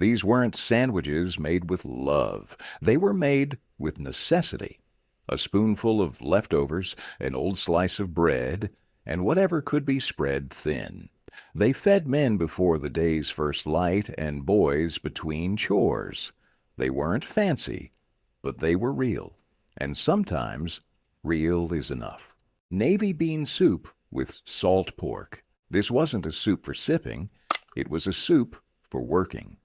These weren't sandwiches made with love. They were made with necessity. A spoonful of leftovers, an old slice of bread, and whatever could be spread thin. They fed men before the day's first light and boys between chores. They weren't fancy, but they were real. And sometimes real is enough. Navy bean soup with salt pork. This wasn't a soup for sipping. It was a soup for working.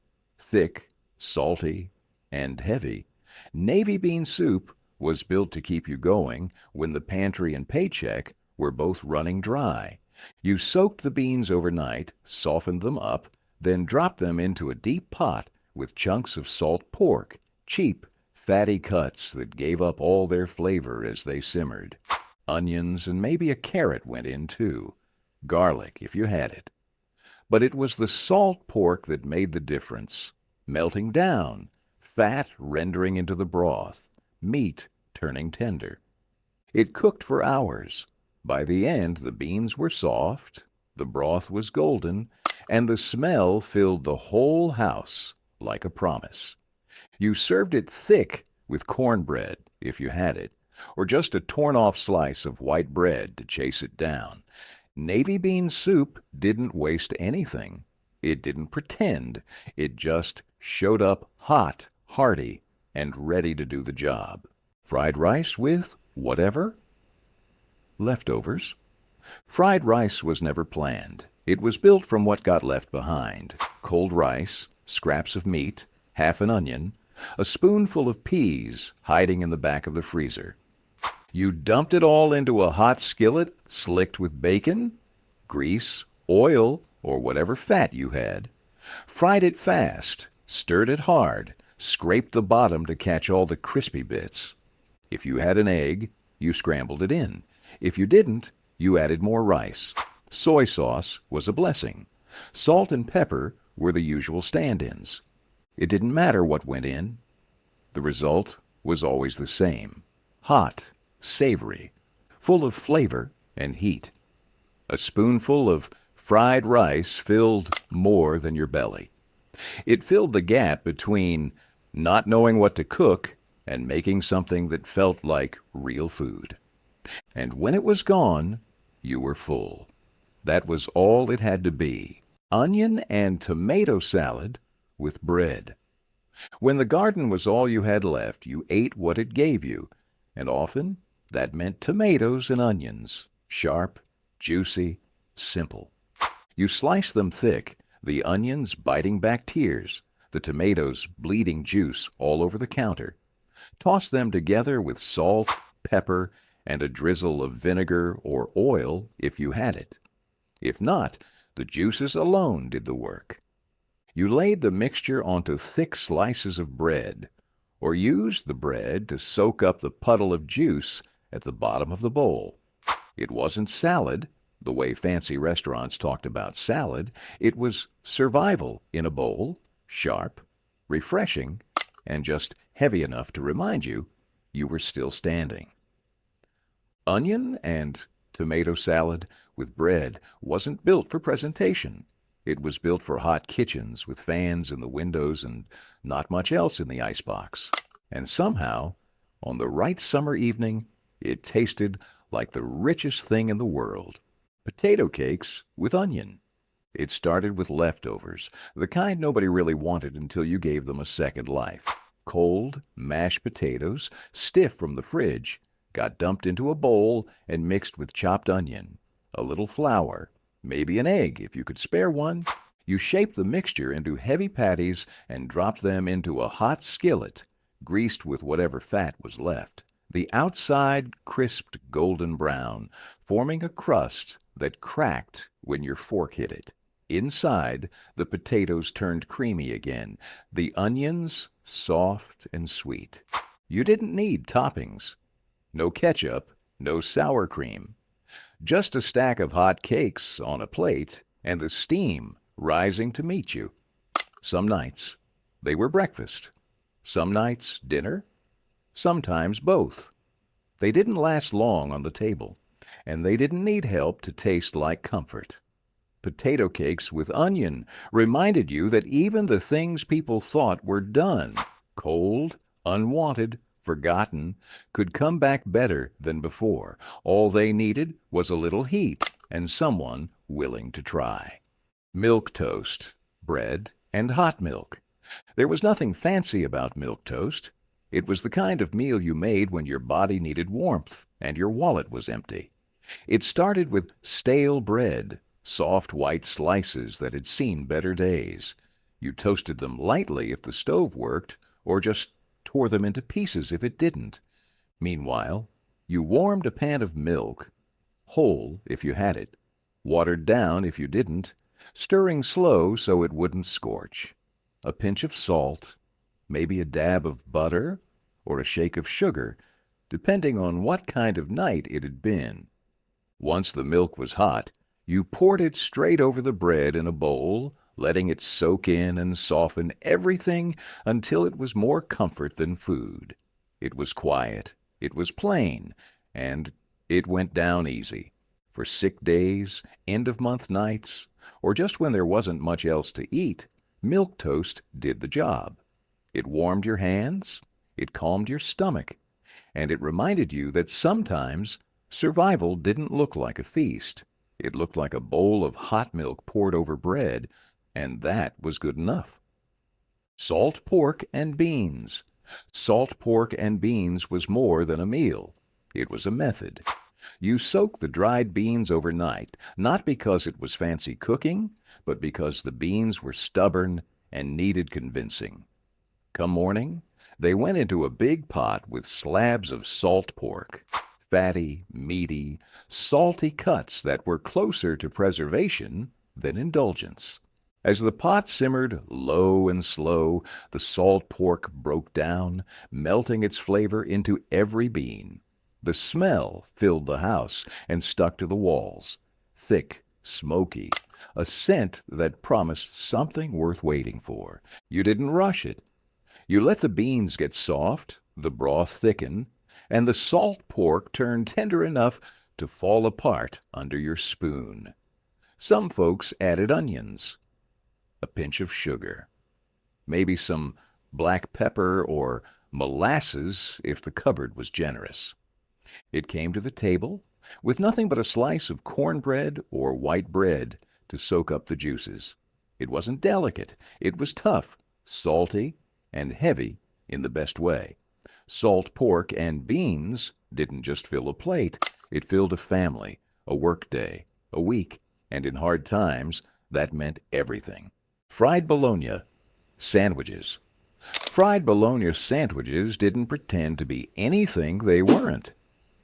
Thick, salty, and heavy. Navy bean soup was built to keep you going when the pantry and paycheck were both running dry. You soaked the beans overnight, softened them up, then dropped them into a deep pot with chunks of salt pork, cheap, fatty cuts that gave up all their flavor as they simmered. Onions and maybe a carrot went in too. Garlic, if you had it. But it was the salt pork that made the difference. Melting down, fat rendering into the broth, meat turning tender. It cooked for hours. By the end, the beans were soft, the broth was golden, and the smell filled the whole house like a promise. You served it thick with cornbread, if you had it, or just a torn-off slice of white bread to chase it down. Navy bean soup didn't waste anything. It didn't pretend. It just showed up hot, hearty, and ready to do the job. Fried rice with whatever? Leftovers. Fried rice was never planned. It was built from what got left behind. Cold rice, scraps of meat, half an onion, a spoonful of peas hiding in the back of the freezer. You dumped it all into a hot skillet slicked with bacon, grease, oil, or whatever fat you had. Fried it fast, stirred it hard, scraped the bottom to catch all the crispy bits. If you had an egg, you scrambled it in. If you didn't, you added more rice. Soy sauce was a blessing. Salt and pepper were the usual stand-ins. It didn't matter what went in. The result was always the same. Hot, savory, full of flavor and heat. A spoonful of fried rice filled more than your belly. It filled the gap between not knowing what to cook and making something that felt like real food. And when it was gone, you were full. That was all it had to be. Onion and tomato salad with bread. When the garden was all you had left, you ate what it gave you, and often that meant tomatoes and onions, sharp, juicy, simple. You sliced them thick, the onions biting back tears, the tomatoes bleeding juice all over the counter. Toss them together with salt, pepper, and a drizzle of vinegar or oil if you had it. If not, the juices alone did the work. You laid the mixture onto thick slices of bread, or used the bread to soak up the puddle of juice at the bottom of the bowl. It wasn't salad, the way fancy restaurants talked about salad. It was survival in a bowl, sharp, refreshing, and just heavy enough to remind you you were still standing. Onion and tomato salad with bread wasn't built for presentation. It was built for hot kitchens with fans in the windows and not much else in the icebox. And somehow, on the right summer evening, it tasted like the richest thing in the world. Potato cakes with onion. It started with leftovers, the kind nobody really wanted until you gave them a second life. Cold, mashed potatoes, stiff from the fridge, got dumped into a bowl and mixed with chopped onion, a little flour, maybe an egg if you could spare one. You shaped the mixture into heavy patties and dropped them into a hot skillet, greased with whatever fat was left. The outside crisped golden brown, forming a crust that cracked when your fork hit it. Inside, the potatoes turned creamy again, the onions soft and sweet. You didn't need toppings. No ketchup, no sour cream. Just a stack of hot cakes on a plate and the steam rising to meet you. Some nights they were breakfast. Some nights dinner. Sometimes both. They didn't last long on the table, and they didn't need help to taste like comfort. potato cakes with onion reminded you that even the things people thought were done, cold, unwanted, forgotten, could come back better than before. All they needed was a little heat and someone willing to try. Milk toast, bread, and hot milk. There was nothing fancy about milk toast. It was the kind of meal you made when your body needed warmth and your wallet was empty. It started with stale bread, soft white slices that had seen better days. You toasted them lightly if the stove worked, or just tore them into pieces if it didn't. Meanwhile, you warmed a pan of milk, whole if you had it, watered down if you didn't, stirring slow so it wouldn't scorch. A pinch of salt, maybe a dab of butter, or a shake of sugar, depending on what kind of night it had been. Once the milk was hot, you poured it straight over the bread in a bowl, letting it soak in and soften everything until it was more comfort than food. It was quiet, it was plain, and it went down easy. For sick days, end-of-month nights, or just when there wasn't much else to eat, milk toast did the job. It warmed your hands, it calmed your stomach, and it reminded you that sometimes survival didn't look like a feast. It looked like a bowl of hot milk poured over bread, and that was good enough. Salt pork and beans. Salt pork and beans was more than a meal. It was a method. You soaked the dried beans overnight, not because it was fancy cooking, but because the beans were stubborn and needed convincing. Come morning, they went into a big pot with slabs of salt pork. Fatty, meaty, salty cuts that were closer to preservation than indulgence. As the pot simmered low and slow, the salt pork broke down, melting its flavor into every bean. The smell filled the house and stuck to the walls, thick, smoky, a scent that promised something worth waiting for. You didn't rush it. You let the beans get soft, the broth thicken, and the salt pork turned tender enough to fall apart under your spoon. Some folks added onions, a pinch of sugar, maybe some black pepper or molasses if the cupboard was generous. It came to the table with nothing but a slice of cornbread or white bread to soak up the juices. It wasn't delicate. It was tough, salty, and heavy in the best way. Salt pork and beans didn't just fill a plate. It filled a family, a workday, a week, and in hard times, that meant everything. Fried bologna sandwiches. Fried bologna sandwiches didn't pretend to be anything they weren't.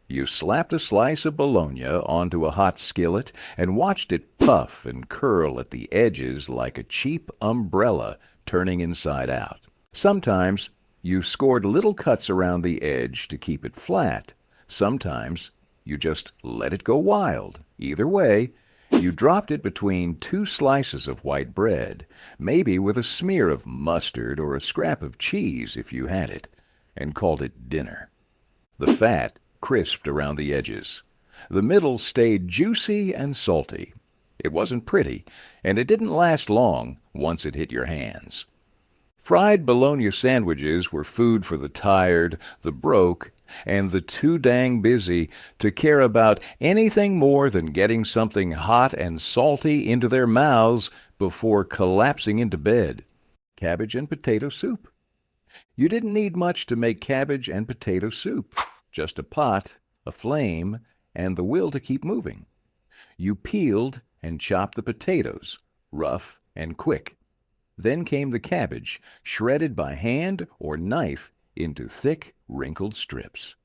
You slapped a slice of bologna onto a hot skillet and watched it puff and curl at the edges like a cheap umbrella turning inside out. Sometimes you scored little cuts around the edge to keep it flat. Sometimes you just let it go wild. Either way, you dropped it between two slices of white bread, maybe with a smear of mustard or a scrap of cheese if you had it, and called it dinner. The fat crisped around the edges. The middle stayed juicy and salty. It wasn't pretty, and it didn't last long once it hit your hands. Fried bologna sandwiches were food for the tired, the broke, and the too dang busy to care about anything more than getting something hot and salty into their mouths before collapsing into bed. Cabbage and potato soup. You didn't need much to make cabbage and potato soup. Just a pot, a flame, and the will to keep moving. You peeled and chopped the potatoes, rough and quick. Then came the cabbage, shredded by hand or knife into thick, wrinkled strips.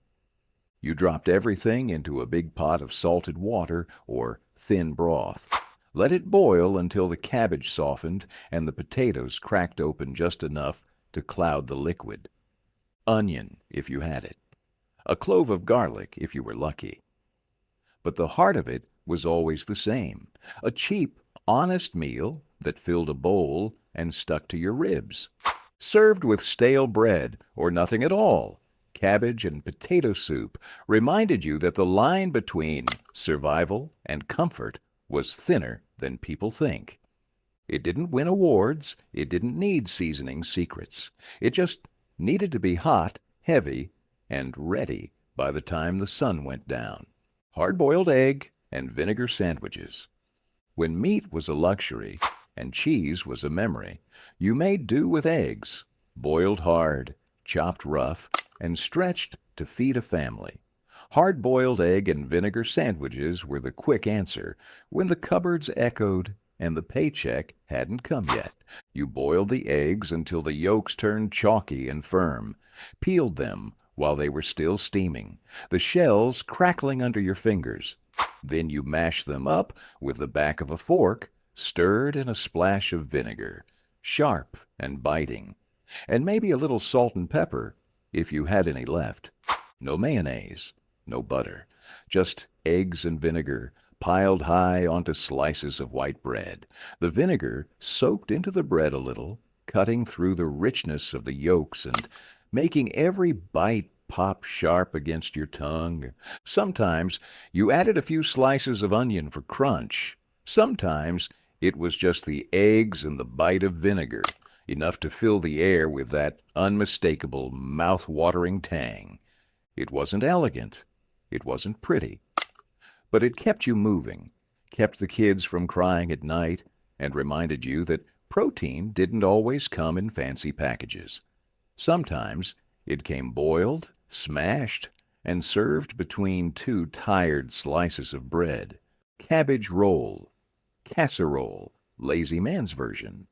You dropped everything into a big pot of salted water or thin broth. Let it boil until the cabbage softened and the potatoes cracked open just enough to cloud the liquid. Onion, if you had it. A clove of garlic, if you were lucky. But the heart of it was always the same. A cheap, honest meal that filled a bowl and stuck to your ribs. Served with stale bread or nothing at all, cabbage and potato soup reminded you that the line between survival and comfort was thinner than people think. It didn't win awards. It didn't need seasoning secrets. It just needed to be hot, heavy, and ready by the time the sun went down. Hard-boiled egg and vinegar sandwiches. When meat was a luxury and cheese was a memory, you made do with eggs, boiled hard, chopped rough, and stretched to feed a family. Hard-boiled egg and vinegar sandwiches were the quick answer when the cupboards echoed and the paycheck hadn't come yet. You boiled the eggs until the yolks turned chalky and firm, peeled them while they were still steaming, the shells crackling under your fingers. Then you mashed them up with the back of a fork, stirred in a splash of vinegar, sharp and biting, and maybe a little salt and pepper, if you had any left. No mayonnaise, no butter, just eggs and vinegar piled high onto slices of white bread. The vinegar soaked into the bread a little, cutting through the richness of the yolks and making every bite pop sharp against your tongue. Sometimes you added a few slices of onion for crunch. Sometimes it was just the eggs and the bite of vinegar, enough to fill the air with that unmistakable, mouth-watering tang. It wasn't elegant. It wasn't pretty. But it kept you moving, kept the kids from crying at night, and reminded you that protein didn't always come in fancy packages. Sometimes it came boiled, smashed, and served between two tired slices of bread. Cabbage roll, casserole, lazy man's version.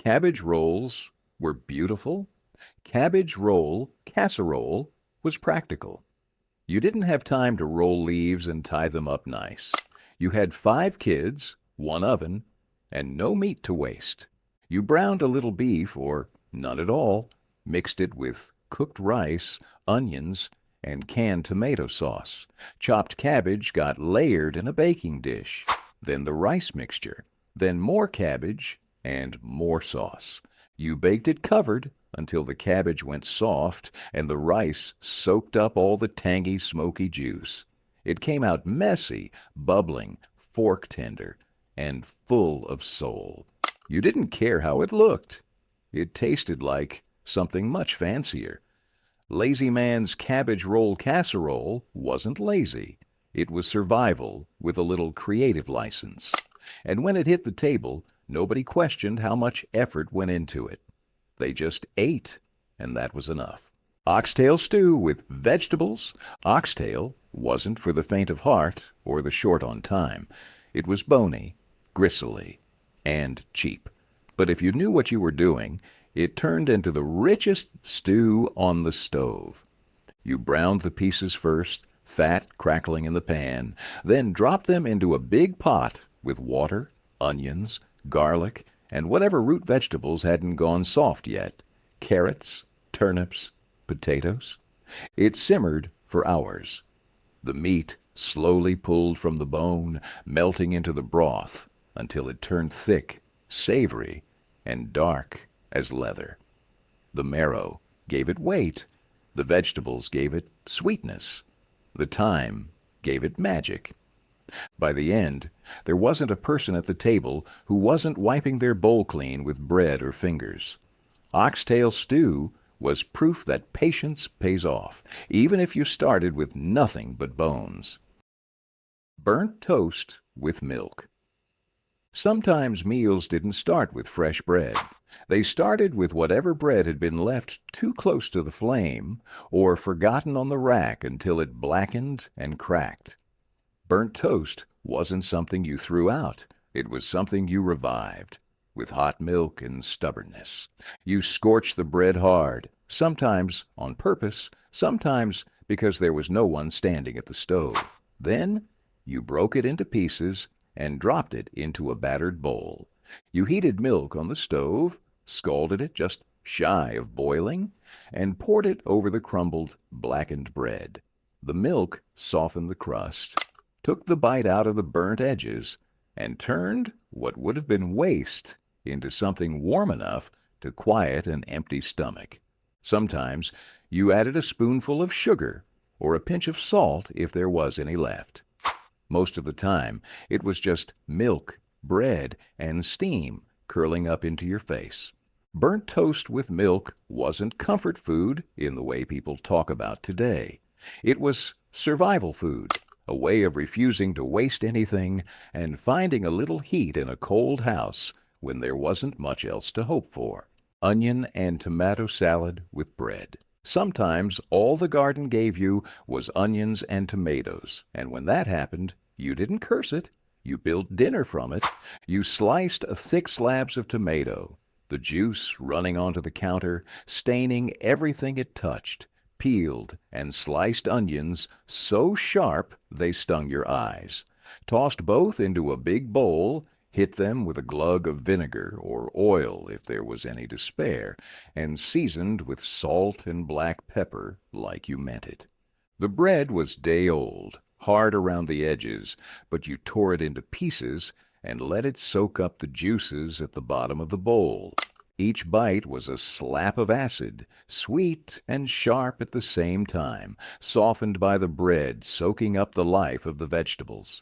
Cabbage rolls were beautiful. Cabbage roll, casserole, was practical. You didn't have time to roll leaves and tie them up nice. You had 5 kids, 1 oven, and no meat to waste. You browned a little beef, or none at all, mixed it with cooked rice, onions, and canned tomato sauce. Chopped cabbage got layered in a baking dish, then the rice mixture, then more cabbage and more sauce. You baked it covered until the cabbage went soft and the rice soaked up all the tangy, smoky juice. It came out messy, bubbling, fork tender, and full of soul. You didn't care how it looked. It tasted like something much fancier. Lazy Man's cabbage roll casserole wasn't lazy. It was survival with a little creative license. And when it hit the table, nobody questioned how much effort went into it. They just ate, and that was enough. Oxtail stew with vegetables. Oxtail wasn't for the faint of heart or the short on time. It was bony, gristly, and cheap. But if you knew what you were doing, it turned into the richest stew on the stove. You browned the pieces first, fat crackling in the pan, then dropped them into a big pot with water, onions, garlic, and whatever root vegetables hadn't gone soft yet, carrots, turnips, potatoes. It simmered for hours. The meat slowly pulled from the bone, melting into the broth until it turned thick, savory, and dark as leather. The marrow gave it weight. The vegetables gave it sweetness. The thyme gave it magic. By the end, there wasn't a person at the table who wasn't wiping their bowl clean with bread or fingers. Oxtail stew was proof that patience pays off, even if you started with nothing but bones. Burnt toast with milk. Sometimes meals didn't start with fresh bread. They started with whatever bread had been left too close to the flame or forgotten on the rack until it blackened and cracked. Burnt toast wasn't something you threw out. It was something you revived, with hot milk and stubbornness. You scorched the bread hard, sometimes on purpose, sometimes because there was no one standing at the stove. Then you broke it into pieces and dropped it into a battered bowl. You heated milk on the stove, scalded it just shy of boiling, and poured it over the crumbled, blackened bread. The milk softened the crust, took the bite out of the burnt edges, and turned what would have been waste into something warm enough to quiet an empty stomach. Sometimes you added a spoonful of sugar or a pinch of salt if there was any left. Most of the time, it was just milk bread, and steam curling up into your face. Burnt toast with milk wasn't comfort food in the way people talk about today. It was survival food, a way of refusing to waste anything and finding a little heat in a cold house when there wasn't much else to hope for. Onion and tomato salad with bread. Sometimes all the garden gave you was onions and tomatoes, and when that happened, you didn't curse it. You built dinner from it. You sliced thick slabs of tomato, the juice running onto the counter, staining everything it touched, peeled and sliced onions so sharp they stung your eyes, tossed both into a big bowl, hit them with a glug of vinegar or oil if there was any to spare, and seasoned with salt and black pepper like you meant it. The bread was day-old, hard around the edges, but you tore it into pieces and let it soak up the juices at the bottom of the bowl. Each bite was a slap of acid, sweet and sharp at the same time, softened by the bread soaking up the life of the vegetables.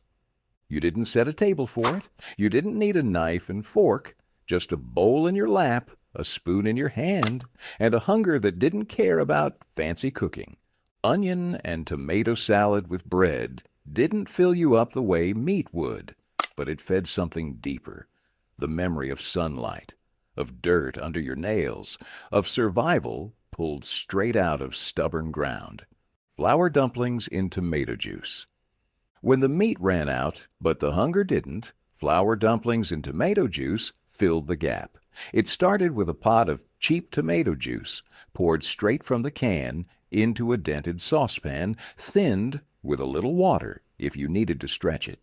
You didn't set a table for it. You didn't need a knife and fork, just a bowl in your lap, a spoon in your hand, and a hunger that didn't care about fancy cooking. Onion and tomato salad with bread didn't fill you up the way meat would, but it fed something deeper, the memory of sunlight, of dirt under your nails, of survival pulled straight out of stubborn ground. Flour dumplings in tomato juice. When the meat ran out, but the hunger didn't, flour dumplings in tomato juice filled the gap. It started with a pot of cheap tomato juice, poured straight from the can into a dented saucepan, thinned with a little water if you needed to stretch it.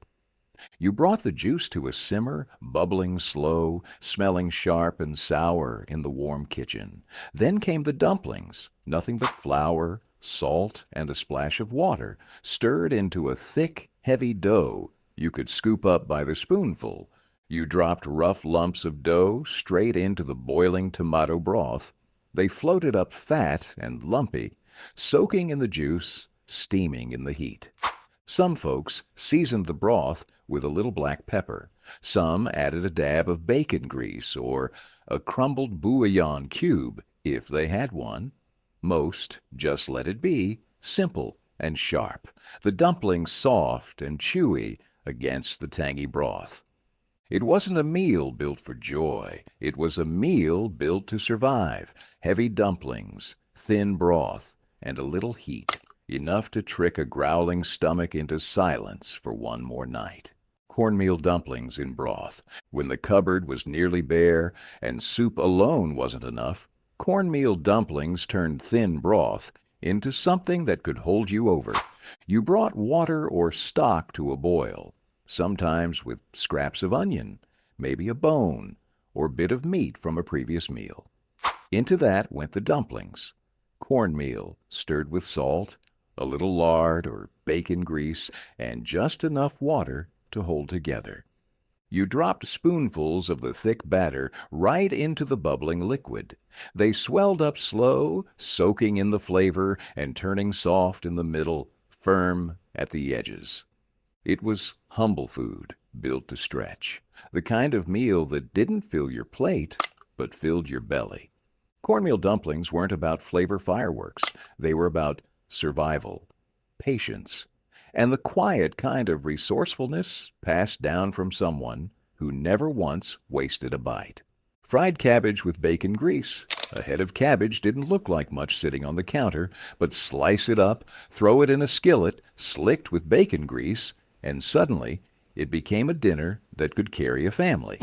You brought the juice to a simmer, bubbling slow, smelling sharp and sour in the warm kitchen. Then came the dumplings, nothing but flour, salt, and a splash of water, stirred into a thick, heavy dough you could scoop up by the spoonful. You dropped rough lumps of dough straight into the boiling tomato broth. They floated up fat and lumpy, soaking in the juice, steaming in the heat. Some folks seasoned the broth with a little black pepper. Some added a dab of bacon grease or a crumbled bouillon cube, if they had one. Most just let it be, simple and sharp, the dumplings soft and chewy against the tangy broth. It wasn't a meal built for joy. It was a meal built to survive. Heavy dumplings, thin broth, and a little heat, enough to trick a growling stomach into silence for one more night. Cornmeal dumplings in broth. When the cupboard was nearly bare and soup alone wasn't enough, cornmeal dumplings turned thin broth into something that could hold you over. You brought water or stock to a boil, sometimes with scraps of onion, maybe a bone, or bit of meat from a previous meal. Into that went the dumplings. Cornmeal stirred with salt, a little lard or bacon grease, and just enough water to hold together. You dropped spoonfuls of the thick batter right into the bubbling liquid. They swelled up slow, soaking in the flavor and turning soft in the middle, firm at the edges. It was humble food, built to stretch, the kind of meal that didn't fill your plate, but filled your belly. Cornmeal dumplings weren't about flavor fireworks. They were about survival, patience, and the quiet kind of resourcefulness passed down from someone who never once wasted a bite. Fried cabbage with bacon grease. A head of cabbage didn't look like much sitting on the counter, but slice it up, throw it in a skillet, slicked with bacon grease, and suddenly it became a dinner that could carry a family.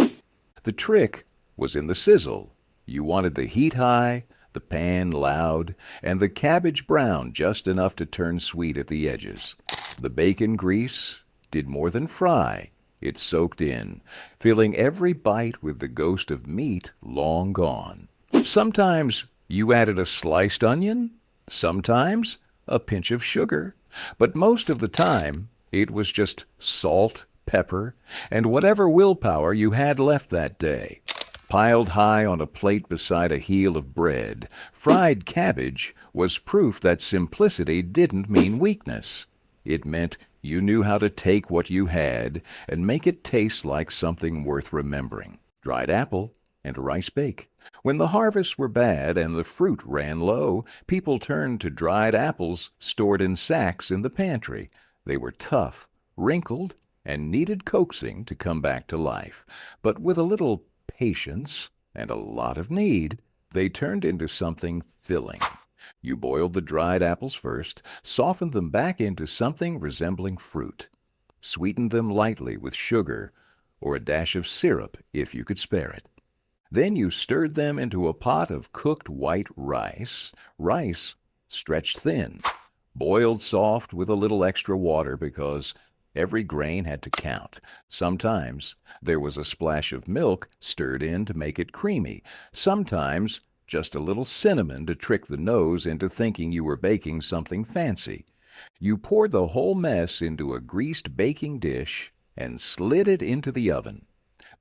The trick was in the sizzle. You wanted the heat high, the pan loud, and the cabbage brown just enough to turn sweet at the edges. The bacon grease did more than fry. It soaked in, filling every bite with the ghost of meat long gone. Sometimes you added a sliced onion, sometimes a pinch of sugar, but most of the time it was just salt, pepper, and whatever willpower you had left that day. Piled high on a plate beside a heel of bread, fried cabbage was proof that simplicity didn't mean weakness. It meant You knew how to take what you had and make it taste like something worth remembering. Dried apple and rice bake. When the harvests were bad and the fruit ran low, people turned to dried apples stored in sacks in the pantry. They were tough, wrinkled, and needed coaxing to come back to life. But with a little patience and a lot of need, they turned into something filling. You boiled the dried apples first, softened them back into something resembling fruit, sweetened them lightly with sugar or a dash of syrup if you could spare it. Then you stirred them into a pot of cooked white rice stretched thin, boiled soft with a little extra water because every grain had to count. Sometimes there was a splash of milk stirred in to make it creamy. Sometimes just a little cinnamon to trick the nose into thinking you were baking something fancy. You poured the whole mess into a greased baking dish and slid it into the oven.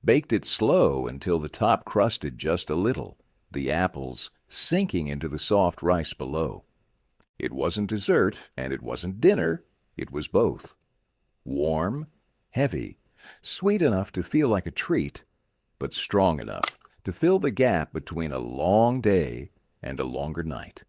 Baked it slow until the top crusted just a little, the apples sinking into the soft rice below. It wasn't dessert and it wasn't dinner, it was both. Warm, heavy, sweet enough to feel like a treat, but strong enough to fill the gap between a long day and a longer night.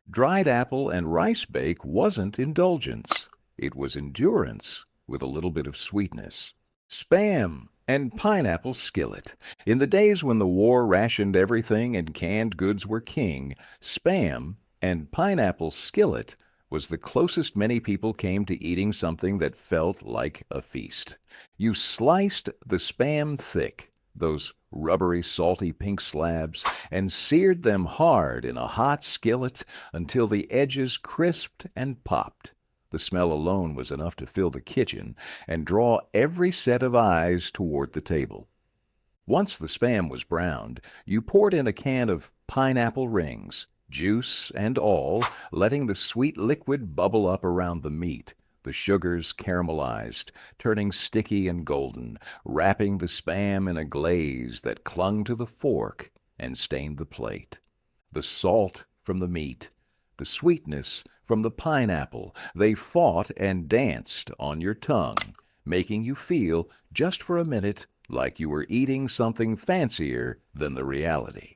Dried apple and rice bake wasn't indulgence. It was endurance with a little bit of sweetness. Spam and pineapple skillet. In the days when the war rationed everything and canned goods were king, Spam and pineapple skillet was the closest many people came to eating something that felt like a feast. You sliced the Spam thick, those rubbery, salty pink slabs, and seared them hard in a hot skillet until the edges crisped and popped. The smell alone was enough to fill the kitchen and draw every set of eyes toward the table. Once the Spam was browned, you poured in a can of pineapple rings, juice and all, letting the sweet liquid bubble up around the meat. The sugars caramelized, turning sticky and golden, wrapping the Spam in a glaze that clung to the fork and stained the plate. The salt from the meat, the sweetness from the pineapple, they fought and danced on your tongue, making you feel, just for a minute, like you were eating something fancier than the reality.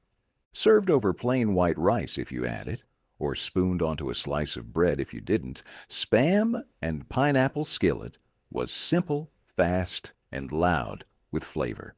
Served over plain white rice if you had it, or spooned onto a slice of bread if you didn't, Spam and pineapple skillet was simple, fast, and loud with flavor.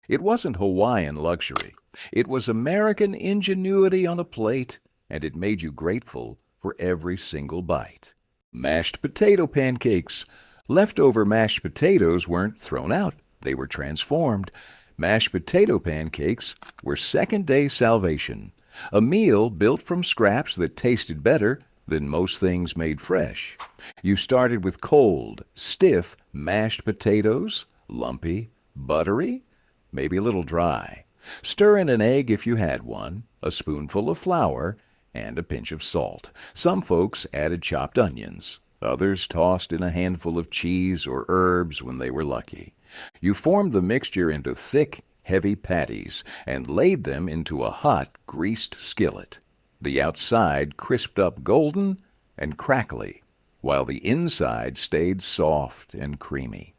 It wasn't Hawaiian luxury. It was American ingenuity on a plate, and it made you grateful for every single bite. Mashed potato pancakes. Leftover mashed potatoes weren't thrown out. They were transformed. Mashed potato pancakes were second-day salvation. A meal built from scraps that tasted better than most things made fresh. You started with cold, stiff mashed potatoes, lumpy, buttery, maybe a little dry. Stir in an egg if you had one, a spoonful of flour, and a pinch of salt. Some folks added chopped onions. Others tossed in a handful of cheese or herbs when they were lucky. You formed the mixture into thick, heavy patties and laid them into a hot, greased skillet. The outside crisped up golden and crackly, while the inside stayed soft and creamy.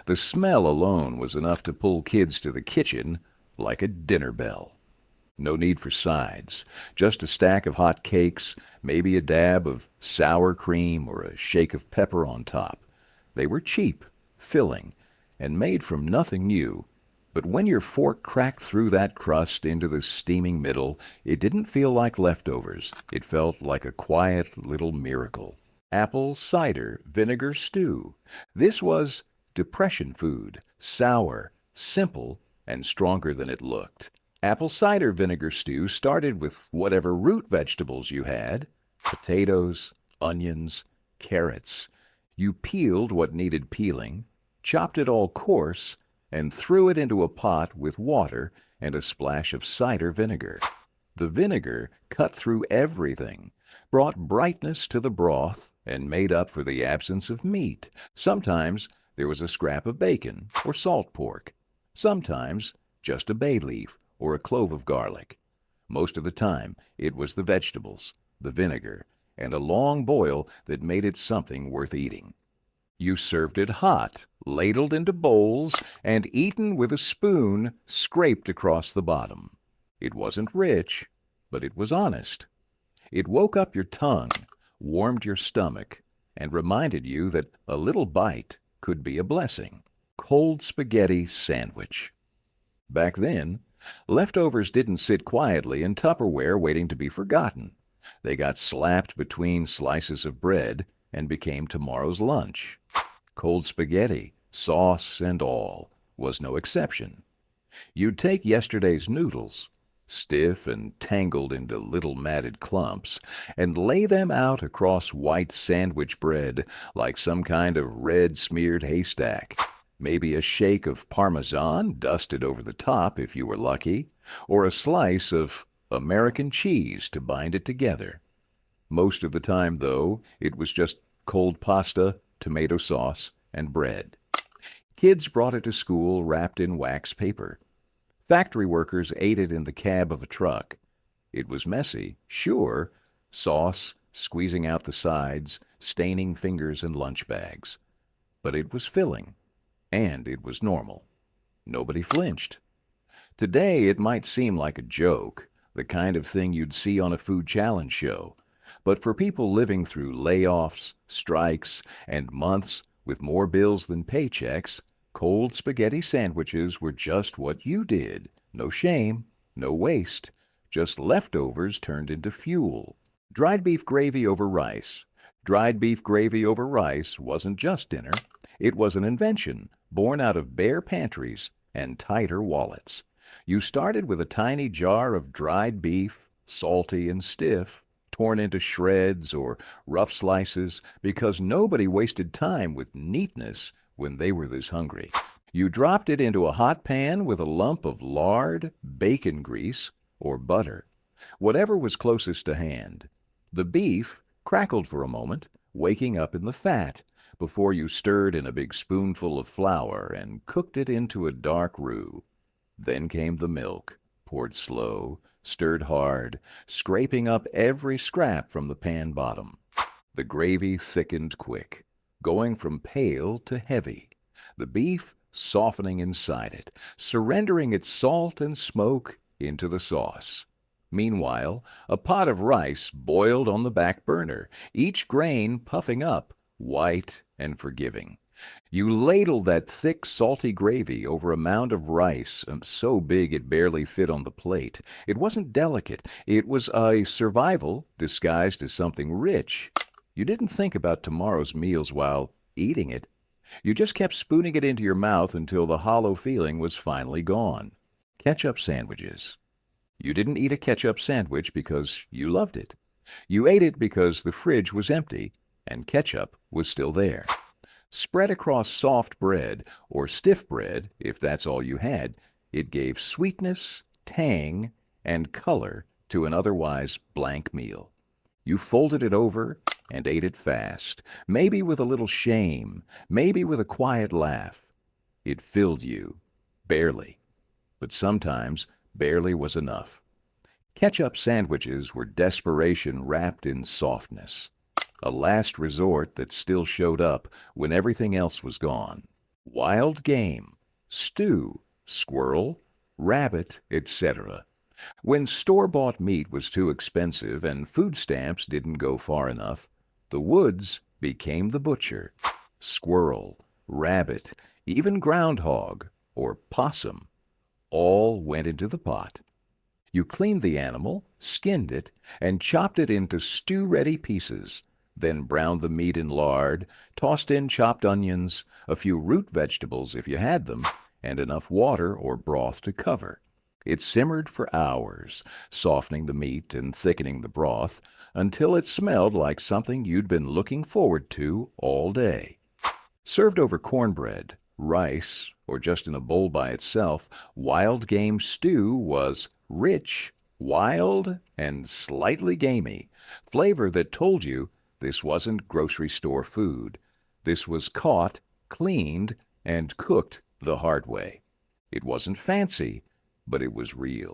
The smell alone was enough to pull kids to the kitchen like a dinner bell. No need for sides, just a stack of hot cakes, maybe a dab of sour cream or a shake of pepper on top. They were cheap, filling, and made from nothing new. But when your fork cracked through that crust into the steaming middle, it didn't feel like leftovers. It felt like a quiet little miracle. Apple cider vinegar stew. This was depression food, sour, simple, and stronger than it looked. Apple cider vinegar stew started with whatever root vegetables you had, potatoes, onions, carrots. You peeled what needed peeling, chopped it all coarse, and threw it into a pot with water and a splash of cider vinegar. The vinegar cut through everything, brought brightness to the broth, and made up for the absence of meat. Sometimes there was a scrap of bacon or salt pork. Sometimes just a bay leaf or a clove of garlic. Most of the time it was the vegetables, the vinegar, and a long boil that made it something worth eating. You served it hot, ladled into bowls, and eaten with a spoon scraped across the bottom. It wasn't rich, but it was honest. It woke up your tongue, warmed your stomach, and reminded you that a little bite could be a blessing. Cold spaghetti sandwich. Back then, leftovers didn't sit quietly in Tupperware waiting to be forgotten. They got slapped between slices of bread and became tomorrow's lunch. Cold spaghetti, sauce and all, was no exception. You'd take yesterday's noodles, stiff and tangled into little matted clumps, and lay them out across white sandwich bread like some kind of red-smeared haystack. Maybe a shake of Parmesan dusted over the top if you were lucky, or a slice of American cheese to bind it together. Most of the time, though, it was just cold pasta, tomato sauce, and bread. Kids brought it to school wrapped in wax paper. Factory workers ate it in the cab of a truck. It was messy, sure, sauce squeezing out the sides, staining fingers and lunch bags. But it was filling, and it was normal. Nobody flinched. Today it might seem like a joke, the kind of thing you'd see on a food challenge show. But for people living through layoffs, strikes, and months with more bills than paychecks, cold spaghetti sandwiches were just what you did. No shame, no waste, just leftovers turned into fuel. Dried beef gravy over rice. Dried beef gravy over rice wasn't just dinner. It was an invention born out of bare pantries and tighter wallets. You started with a tiny jar of dried beef, salty and stiff, torn into shreds or rough slices because nobody wasted time with neatness when they were this hungry. You dropped it into a hot pan with a lump of lard, bacon grease, or butter, whatever was closest to hand. The beef crackled for a moment, waking up in the fat, before you stirred in a big spoonful of flour and cooked it into a dark roux. Then came the milk, poured slow, stirred hard, scraping up every scrap from the pan bottom. The gravy thickened quick, going from pale to heavy, the beef softening inside it, surrendering its salt and smoke into the sauce. Meanwhile, a pot of rice boiled on the back burner, each grain puffing up, white and forgiving. You ladled that thick, salty gravy over a mound of rice so big it barely fit on the plate. It wasn't delicate. It was a survival disguised as something rich. You didn't think about tomorrow's meals while eating it. You just kept spooning it into your mouth until the hollow feeling was finally gone. Ketchup sandwiches. You didn't eat a ketchup sandwich because you loved it. You ate it because the fridge was empty and ketchup was still there. Spread across soft bread, or stiff bread, if that's all you had, it gave sweetness, tang, and color to an otherwise blank meal. You folded it over and ate it fast, maybe with a little shame, maybe with a quiet laugh. It filled you, barely. But sometimes barely was enough. Ketchup sandwiches were desperation wrapped in softness. A last resort that still showed up when everything else was gone. Wild game, stew, squirrel, rabbit, etc. When store-bought meat was too expensive and food stamps didn't go far enough, the woods became the butcher. Squirrel, rabbit, even groundhog or possum, all went into the pot. You cleaned the animal, skinned it, and chopped it into stew-ready pieces. Then browned the meat in lard, tossed in chopped onions, a few root vegetables if you had them, and enough water or broth to cover. It simmered for hours, softening the meat and thickening the broth, until it smelled like something you'd been looking forward to all day. Served over cornbread, rice, or just in a bowl by itself, wild game stew was rich, wild, and slightly gamey, flavor that told you this wasn't grocery store food. This was caught, cleaned, and cooked the hard way. It wasn't fancy, but it was real.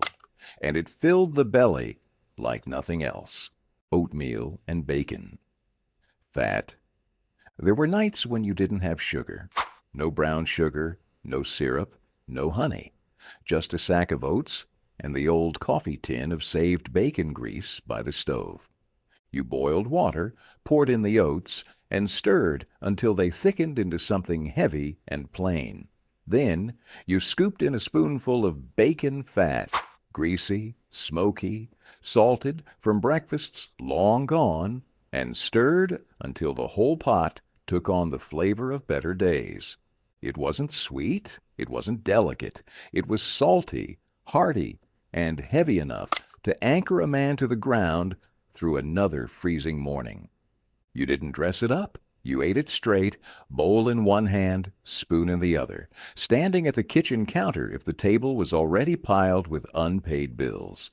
And it filled the belly like nothing else. Oatmeal and bacon. Fat. There were nights when you didn't have sugar. No brown sugar, no syrup, no honey. Just a sack of oats and the old coffee tin of saved bacon grease by the stove. You boiled water, poured in the oats, and stirred until they thickened into something heavy and plain. Then you scooped in a spoonful of bacon fat, greasy, smoky, salted from breakfasts long gone, and stirred until the whole pot took on the flavor of better days. It wasn't sweet, it wasn't delicate, it was salty, hearty, and heavy enough to anchor a man to the ground through another freezing morning. You didn't dress it up. You ate it straight, bowl in one hand, spoon in the other, standing at the kitchen counter if the table was already piled with unpaid bills.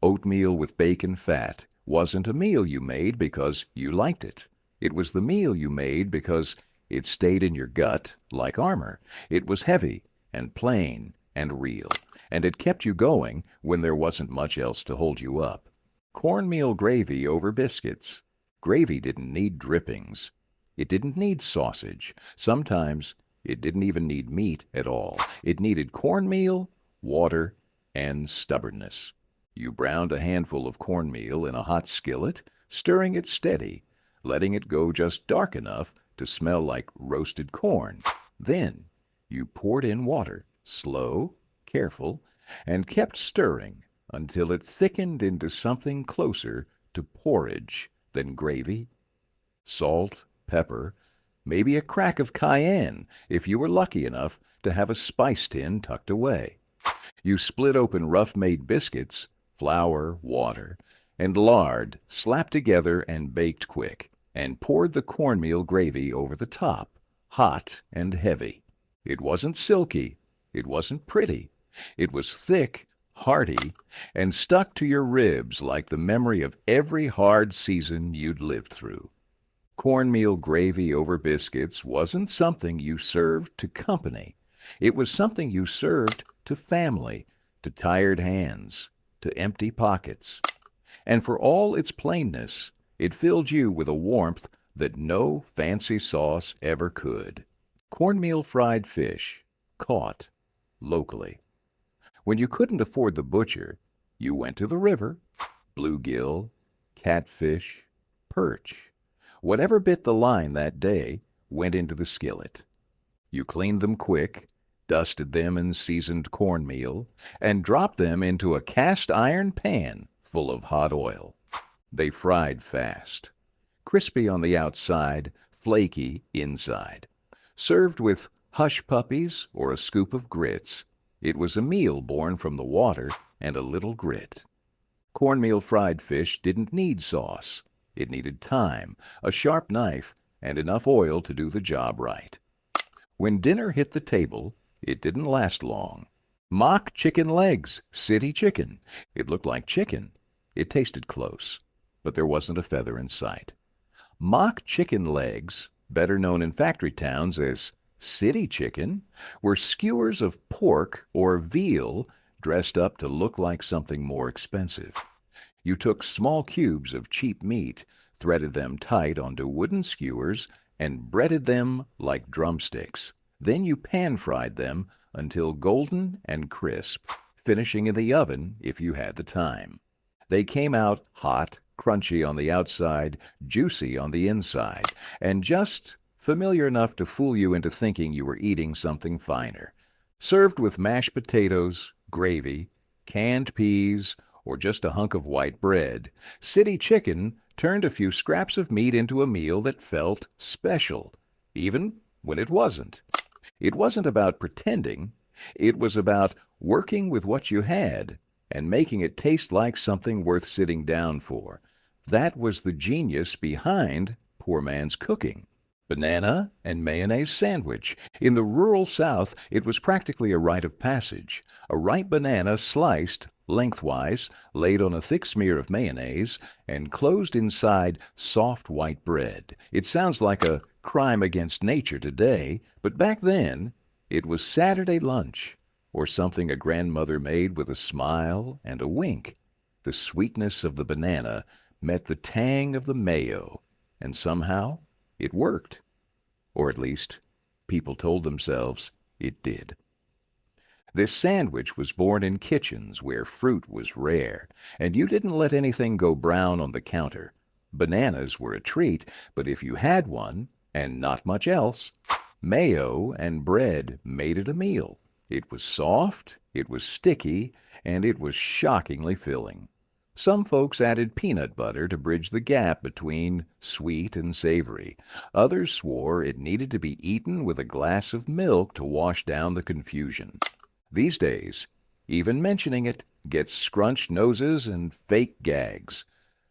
Oatmeal with bacon fat wasn't a meal you made because you liked it. It was the meal you made because it stayed in your gut like armor. It was heavy and plain and real, and it kept you going when there wasn't much else to hold you up. Cornmeal gravy over biscuits. Gravy didn't need drippings. It didn't need sausage. Sometimes it didn't even need meat at all. It needed cornmeal, water, and stubbornness. You browned a handful of cornmeal in a hot skillet, stirring it steady, letting it go just dark enough to smell like roasted corn. Then you poured in water, slow, careful, and kept stirring until it thickened into something closer to porridge than gravy. Salt, pepper, maybe a crack of cayenne if you were lucky enough to have a spice tin tucked away. You split open rough-made biscuits, flour, water, and lard slapped together and baked quick, and poured the cornmeal gravy over the top, hot and heavy. It wasn't silky, it wasn't pretty, it was thick, hearty, and stuck to your ribs like the memory of every hard season you'd lived through. Cornmeal gravy over biscuits wasn't something you served to company. It was something you served to family, to tired hands, to empty pockets. And for all its plainness, it filled you with a warmth that no fancy sauce ever could. Cornmeal fried fish, caught locally. When you couldn't afford the butcher, you went to the river. Bluegill, catfish, perch. Whatever bit the line that day went into the skillet. You cleaned them quick, dusted them in seasoned cornmeal, and dropped them into a cast-iron pan full of hot oil. They fried fast, crispy on the outside, flaky inside. Served with hush puppies or a scoop of grits, it was a meal born from the water and a little grit. Cornmeal fried fish didn't need sauce. It needed time, a sharp knife, and enough oil to do the job right. When dinner hit the table, it didn't last long. Mock chicken legs, city chicken. It looked like chicken. It tasted close, but there wasn't a feather in sight. Mock chicken legs, better known in factory towns as city chicken, were skewers of pork or veal dressed up to look like something more expensive. You took small cubes of cheap meat, threaded them tight onto wooden skewers, and breaded them like drumsticks. Then you pan-fried them until golden and crisp, finishing in the oven if you had the time. They came out hot, crunchy on the outside, juicy on the inside, and just familiar enough to fool you into thinking you were eating something finer. Served with mashed potatoes, gravy, canned peas, or just a hunk of white bread, city chicken turned a few scraps of meat into a meal that felt special, even when it wasn't. It wasn't about pretending. It was about working with what you had and making it taste like something worth sitting down for. That was the genius behind poor man's cooking. Banana and mayonnaise sandwich. In the rural South, it was practically a rite of passage. A ripe banana sliced lengthwise, laid on a thick smear of mayonnaise, and closed inside soft white bread. It sounds like a crime against nature today, but back then it was Saturday lunch, or something a grandmother made with a smile and a wink. The sweetness of the banana met the tang of the mayo, and somehow it worked. or at least people told themselves it did. This sandwich was born in kitchens where fruit was rare, and you didn't let anything go brown on the counter. Bananas were a treat, but if you had one, and not much else, mayo and bread made it a meal. It was soft, it was sticky, and it was shockingly filling. Some folks added peanut butter to bridge the gap between sweet and savory. Others swore it needed to be eaten with a glass of milk to wash down the confusion. These days, even mentioning it gets scrunched noses and fake gags.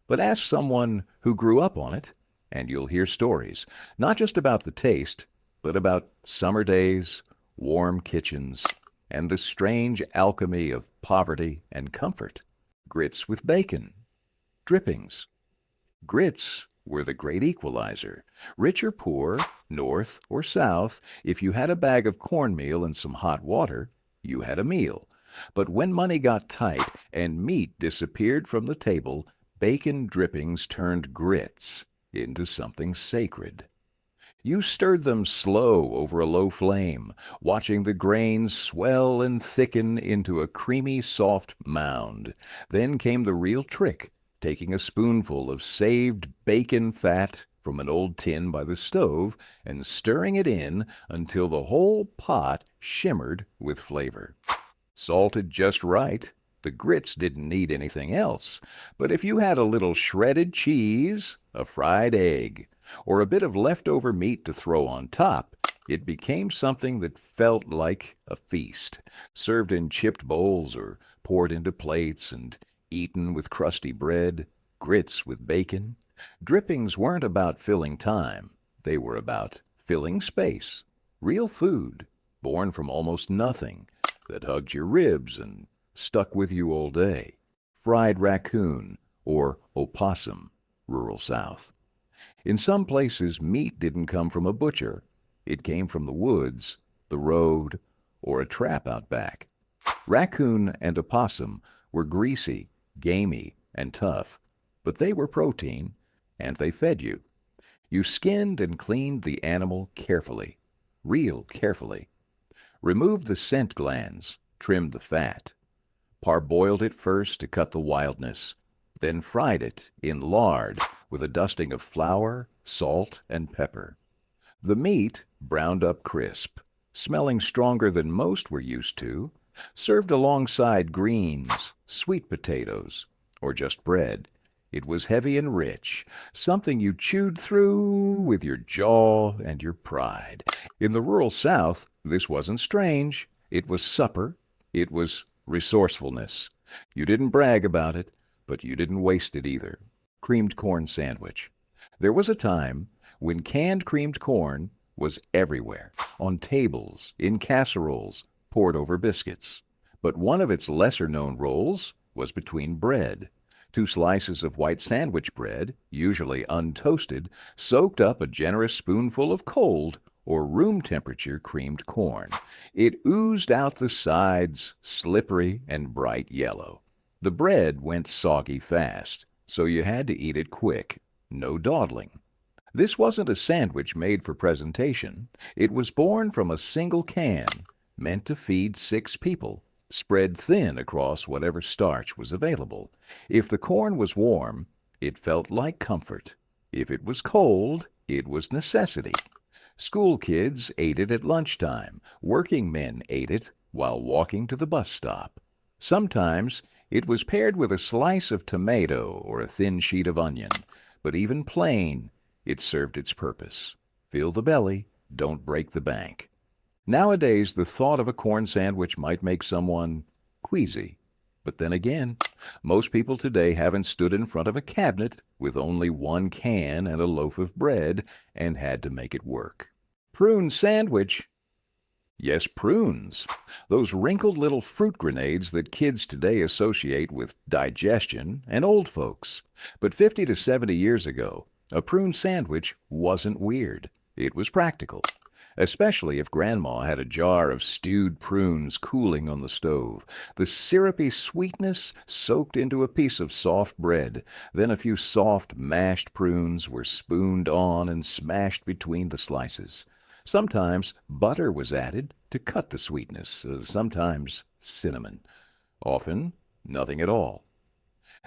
But ask someone who grew up on it, and you'll hear stories, not just about the taste, but about summer days, warm kitchens, and the strange alchemy of poverty and comfort. Grits with bacon, drippings. Grits were the great equalizer. Rich or poor, north or south, if you had a bag of cornmeal and some hot water, you had a meal. But when money got tight and meat disappeared from the table, bacon drippings turned grits into something sacred. You stirred them slow over a low flame, watching the grains swell and thicken into a creamy, soft mound. Then came the real trick, taking a spoonful of saved bacon fat from an old tin by the stove and stirring it in until the whole pot shimmered with flavor. Salted just right, the grits didn't need anything else. But if you had a little shredded cheese, a fried egg, or a bit of leftover meat to throw on top, it became something that felt like a feast, served in chipped bowls or poured into plates and eaten with crusty bread, grits with bacon. Drippings weren't about filling time. They were about filling space. Real food, born from almost nothing, that hugged your ribs and stuck with you all day. Fried raccoon, or opossum, rural South. In some places, meat didn't come from a butcher. It came from the woods, the road, or a trap out back. Raccoon and opossum were greasy, gamey, and tough, but they were protein, and they fed you. You skinned and cleaned the animal carefully, real carefully. Removed the scent glands, trimmed the fat. Parboiled it first to cut the wildness, then fried it in lard with a dusting of flour, salt, and pepper. The meat browned up crisp, smelling stronger than most were used to, served alongside greens, sweet potatoes, or just bread. It was heavy and rich, something you chewed through with your jaw and your pride. In the rural South, this wasn't strange. It was supper. It was resourcefulness. You didn't brag about it, but you didn't waste it either. Creamed corn sandwich. There was a time when canned creamed corn was everywhere, on tables, in casseroles, poured over biscuits. But one of its lesser-known roles was between bread. 2 slices of white sandwich bread, usually untoasted, soaked up a generous spoonful of cold or room-temperature creamed corn. It oozed out the sides, slippery and bright yellow. The bread went soggy fast, so you had to eat it quick, no dawdling. This wasn't a sandwich made for presentation. It was born from a single can, meant to feed 6 people, spread thin across whatever starch was available. If the corn was warm, it felt like comfort. If it was cold, it was necessity. School kids ate it at lunchtime. Working men ate it while walking to the bus stop. Sometimes it was paired with a slice of tomato or a thin sheet of onion, but even plain, it served its purpose. Fill the belly, don't break the bank. Nowadays, the thought of a corn sandwich might make someone queasy. But then again, most people today haven't stood in front of a cabinet with only 1 can and a loaf of bread and had to make it work. Prune sandwich. Yes, prunes. Those wrinkled little fruit grenades that kids today associate with digestion and old folks. But 50 to 70 years ago, a prune sandwich wasn't weird. It was practical. Especially if Grandma had a jar of stewed prunes cooling on the stove. The syrupy sweetness soaked into a piece of soft bread. Then a few soft mashed prunes were spooned on and smashed between the slices. Sometimes butter was added to cut the sweetness, sometimes cinnamon. Often nothing at all.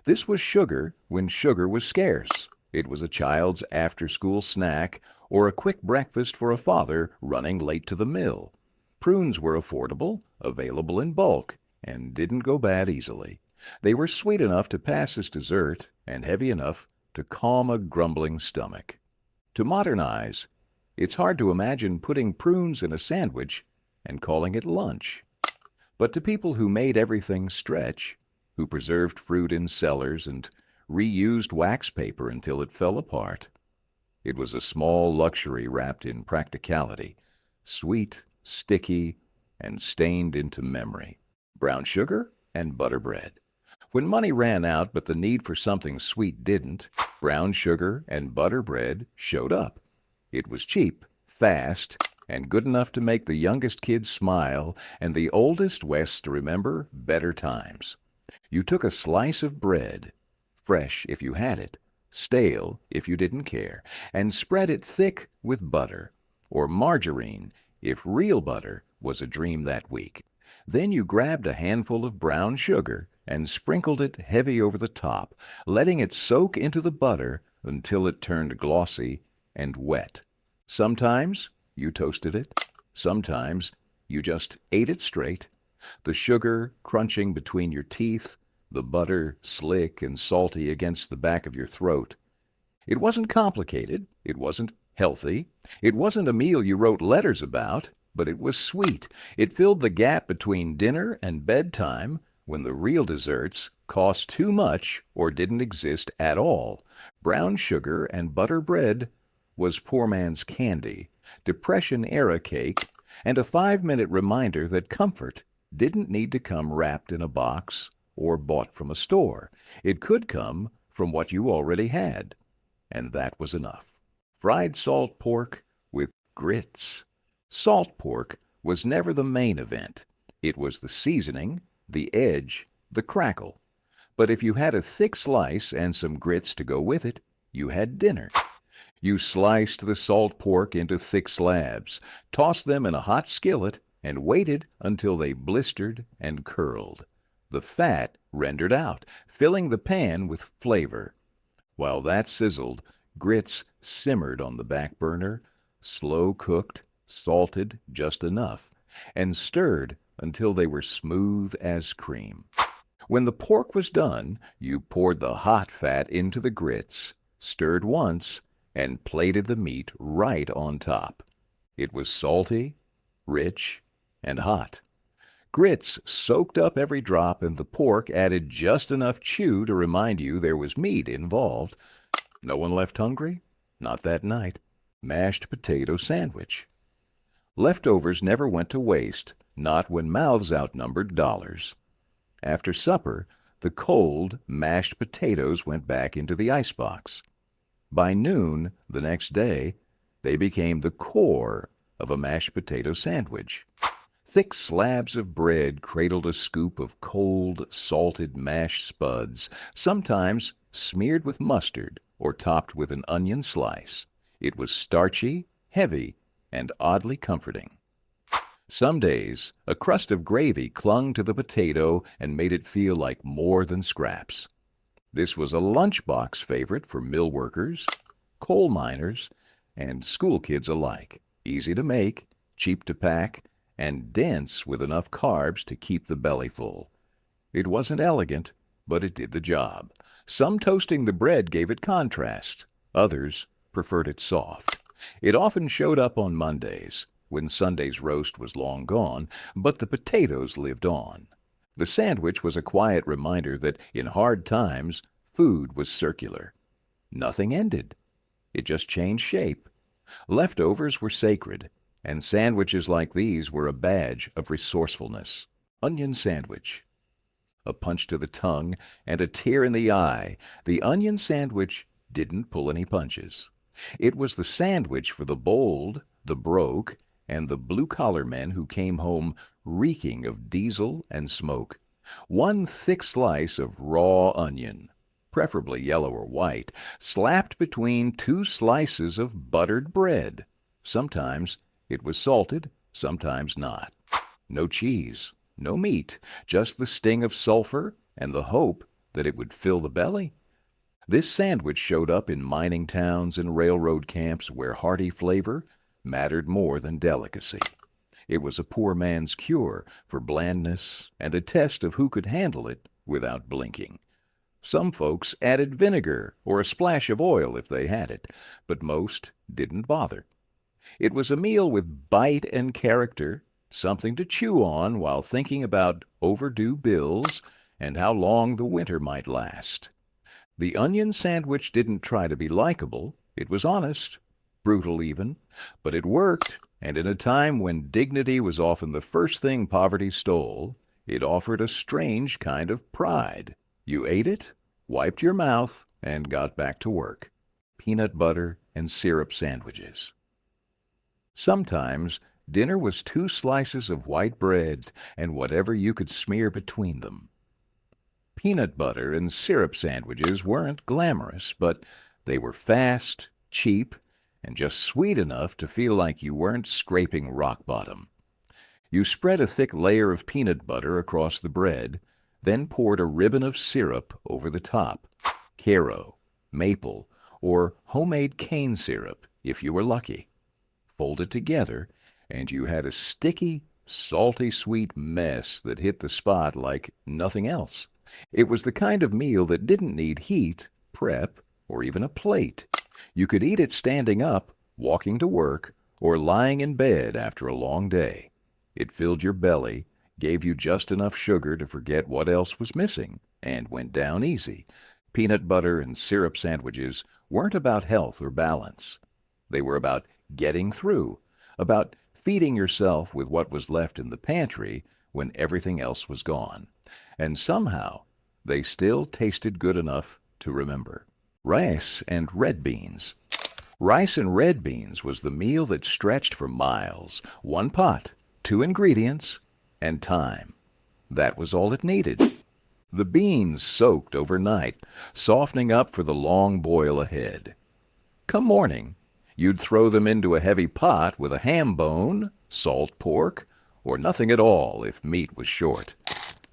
This was sugar when sugar was scarce. It was a child's after-school snack or a quick breakfast for a father running late to the mill. Prunes were affordable, available in bulk, and didn't go bad easily. They were sweet enough to pass as dessert and heavy enough to calm a grumbling stomach. To modernize, it's hard to imagine putting prunes in a sandwich and calling it lunch. But to people who made everything stretch, who preserved fruit in cellars and reused wax paper until it fell apart, it was a small luxury wrapped in practicality, sweet, sticky, and stained into memory. Brown sugar and butter bread. When money ran out but the need for something sweet didn't, brown sugar and butter bread showed up. It was cheap, fast, and good enough to make the youngest kids smile and the oldest Wests to remember better times. You took a slice of bread, fresh if you had it, stale if you didn't care, and spread it thick with butter, or margarine if real butter was a dream that week. Then you grabbed a handful of brown sugar and sprinkled it heavy over the top, letting it soak into the butter until it turned glossy and wet. Sometimes you toasted it, sometimes you just ate it straight, the sugar crunching between your teeth, the butter slick and salty against the back of your throat. It wasn't complicated, it wasn't healthy, it wasn't a meal you wrote letters about, but it was sweet. It filled the gap between dinner and bedtime when the real desserts cost too much or didn't exist at all. Brown sugar and butter bread was poor man's candy, Depression-era cake, and a 5-minute reminder that comfort didn't need to come wrapped in a box or bought from a store. It could come from what you already had, and that was enough. Fried salt pork with grits. Salt pork was never the main event. It was the seasoning, the edge, the crackle. But if you had a thick slice and some grits to go with it, you had dinner. You sliced the salt pork into thick slabs, tossed them in a hot skillet, and waited until they blistered and curled. The fat rendered out, filling the pan with flavor. While that sizzled, grits simmered on the back burner, slow cooked, salted just enough, and stirred until they were smooth as cream. When the pork was done, you poured the hot fat into the grits, stirred once, and plated the meat right on top. It was salty, rich, and hot. Grits soaked up every drop, and the pork added just enough chew to remind you there was meat involved. No one left hungry? Not that night. Mashed potato sandwich. Leftovers never went to waste, not when mouths outnumbered dollars. After supper, the cold, mashed potatoes went back into the icebox. By noon the next day, they became the core of a mashed potato sandwich. Thick slabs of bread cradled a scoop of cold, salted mashed spuds, sometimes smeared with mustard or topped with an onion slice. It was starchy, heavy, and oddly comforting. Some days, a crust of gravy clung to the potato and made it feel like more than scraps. This was a lunchbox favorite for mill workers, coal miners, and school kids alike. Easy to make, cheap to pack, and dense with enough carbs to keep the belly full. It wasn't elegant, but it did the job. Some toasting the bread gave it contrast. Others preferred it soft. It often showed up on Mondays, when Sunday's roast was long gone, but the potatoes lived on. The sandwich was a quiet reminder that in hard times, food was circular. Nothing ended. It just changed shape. Leftovers were sacred, and sandwiches like these were a badge of resourcefulness. Onion sandwich. A punch to the tongue and a tear in the eye, the onion sandwich didn't pull any punches. It was the sandwich for the bold, the broke, and the blue-collar men who came home reeking of diesel and smoke. One thick slice of raw onion, preferably yellow or white, slapped between 2 slices of buttered bread. Sometimes It was salted, sometimes not. No cheese, no meat, just the sting of sulfur and the hope that it would fill the belly. This sandwich showed up in mining towns and railroad camps where hearty flavor mattered more than delicacy. It was a poor man's cure for blandness and a test of who could handle it without blinking. Some folks added vinegar or a splash of oil if they had it, but most didn't bother. It was a meal with bite and character, something to chew on while thinking about overdue bills and how long the winter might last. The onion sandwich didn't try to be likable. It was honest, brutal even, but it worked, and in a time when dignity was often the first thing poverty stole, it offered a strange kind of pride. You ate it, wiped your mouth, and got back to work. Peanut butter and syrup sandwiches. Sometimes dinner was 2 slices of white bread and whatever you could smear between them. Peanut butter and syrup sandwiches weren't glamorous, but they were fast, cheap, and just sweet enough to feel like you weren't scraping rock bottom. You spread a thick layer of peanut butter across the bread, then poured a ribbon of syrup over the top, Karo, maple, or homemade cane syrup if you were lucky. Fold it together, and you had a sticky, salty sweet mess that hit the spot like nothing else. It was the kind of meal that didn't need heat, prep, or even a plate. You could eat it standing up, walking to work, or lying in bed after a long day. It filled your belly, gave you just enough sugar to forget what else was missing, and went down easy. Peanut butter and syrup sandwiches weren't about health or balance. They were about getting through, about feeding yourself with what was left in the pantry when everything else was gone. And somehow they still tasted good enough to remember. Rice and red beans. Rice and red beans was the meal that stretched for miles. 1 pot, 2 ingredients, and time. That was all it needed. The beans soaked overnight, softening up for the long boil ahead. Come morning, you'd throw them into a heavy pot with a ham bone, salt pork, or nothing at all if meat was short.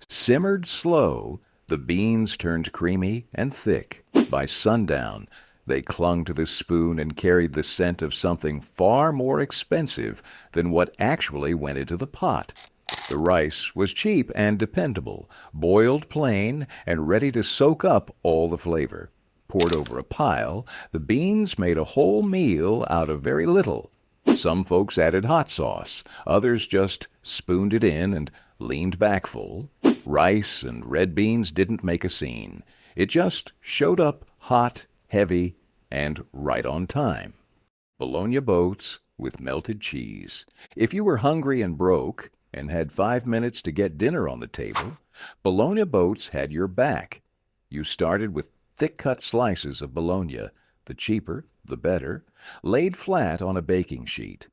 Simmered slow, the beans turned creamy and thick. By sundown, they clung to the spoon and carried the scent of something far more expensive than what actually went into the pot. The rice was cheap and dependable, boiled plain and ready to soak up all the flavor. Poured over a pile, the beans made a whole meal out of very little. Some folks added hot sauce, others just spooned it in and leaned back full. Rice and red beans didn't make a scene. It just showed up hot, heavy, and right on time. Bologna boats with melted cheese. If you were hungry and broke and had 5 minutes to get dinner on the table, bologna boats had your back. You started with thick-cut slices of bologna, the cheaper, the better, laid flat on a baking sheet.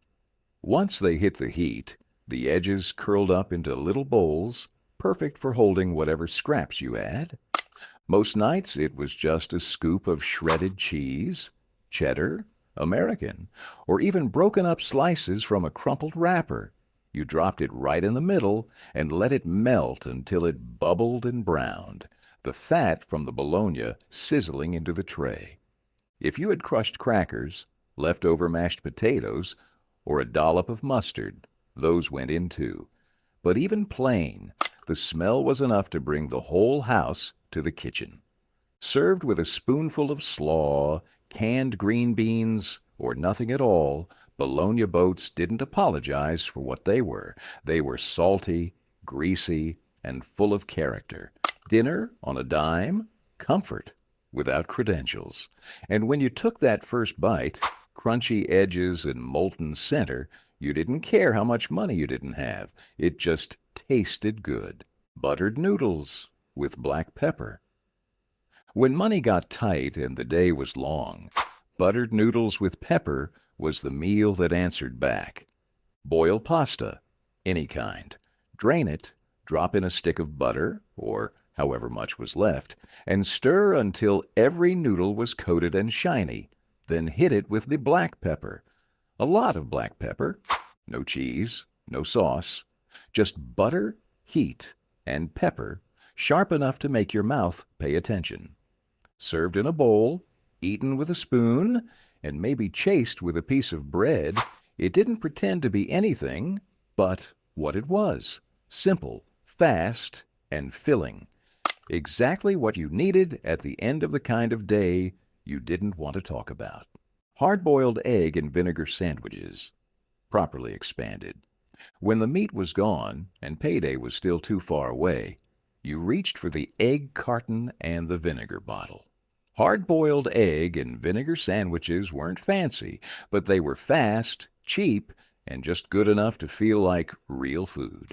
Once they hit the heat, the edges curled up into little bowls, perfect for holding whatever scraps you had. Most nights it was just a scoop of shredded cheese, cheddar, American, or even broken up slices from a crumpled wrapper. You dropped it right in the middle and let it melt until it bubbled and browned, the fat from the bologna sizzling into the tray. If you had crushed crackers, leftover mashed potatoes, or a dollop of mustard, those went in too. But even plain, the smell was enough to bring the whole house to the kitchen. Served with a spoonful of slaw, canned green beans, or nothing at all, bologna boats didn't apologize for what they were. They were salty, greasy, and full of character. Dinner on a dime, comfort without credentials. And when you took that first bite, crunchy edges and molten center, you didn't care how much money you didn't have. It just tasted good. Buttered noodles with black pepper. When money got tight and the day was long, buttered noodles with pepper was the meal that answered back. Boil pasta, any kind. Drain it, drop in a stick of butter, or however much was left, and stir until every noodle was coated and shiny. Then hit it with the black pepper. A lot of black pepper. No cheese, no sauce, just butter, heat, and pepper, sharp enough to make your mouth pay attention. Served in a bowl, eaten with a spoon, and maybe chased with a piece of bread, it didn't pretend to be anything but what it was: simple, fast, and filling. Exactly what you needed at the end of the kind of day you didn't want to talk about. Hard-boiled egg and vinegar sandwiches, properly expanded. When the meat was gone and payday was still too far away, you reached for the egg carton and the vinegar bottle. Hard-boiled egg and vinegar sandwiches weren't fancy, but they were fast, cheap, and just good enough to feel like real food.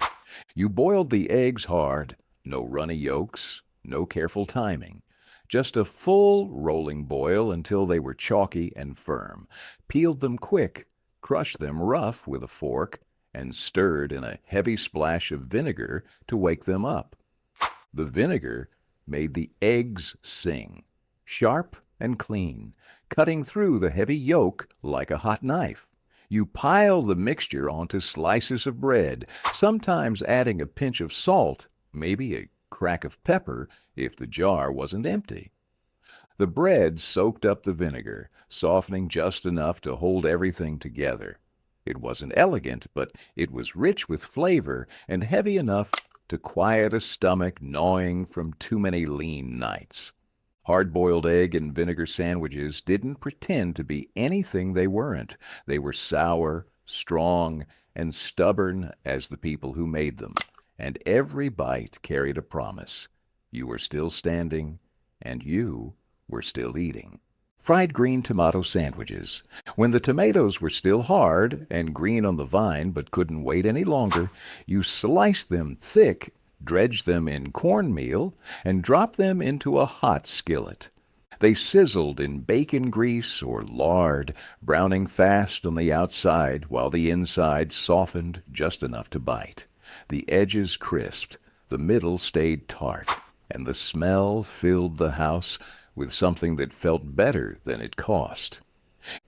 You boiled the eggs hard, no runny yolks, no careful timing. Just a full rolling boil until they were chalky and firm. Peeled them quick, crushed them rough with a fork, and stirred in a heavy splash of vinegar to wake them up. The vinegar made the eggs sing, sharp and clean, cutting through the heavy yolk like a hot knife. You pile the mixture onto slices of bread, sometimes adding a pinch of salt, maybe a crack of pepper if the jar wasn't empty. The bread soaked up the vinegar, softening just enough to hold everything together. It wasn't elegant, but it was rich with flavor and heavy enough to quiet a stomach gnawing from too many lean nights. Hard-boiled egg and vinegar sandwiches didn't pretend to be anything they weren't. They were sour, strong, and stubborn as the people who made them. And every bite carried a promise. You were still standing, and you were still eating. Fried green tomato sandwiches. When the tomatoes were still hard and green on the vine but couldn't wait any longer, you sliced them thick, dredged them in cornmeal, and dropped them into a hot skillet. They sizzled in bacon grease or lard, browning fast on the outside while the inside softened just enough to bite. The edges crisped, the middle stayed tart, and the smell filled the house with something that felt better than it cost.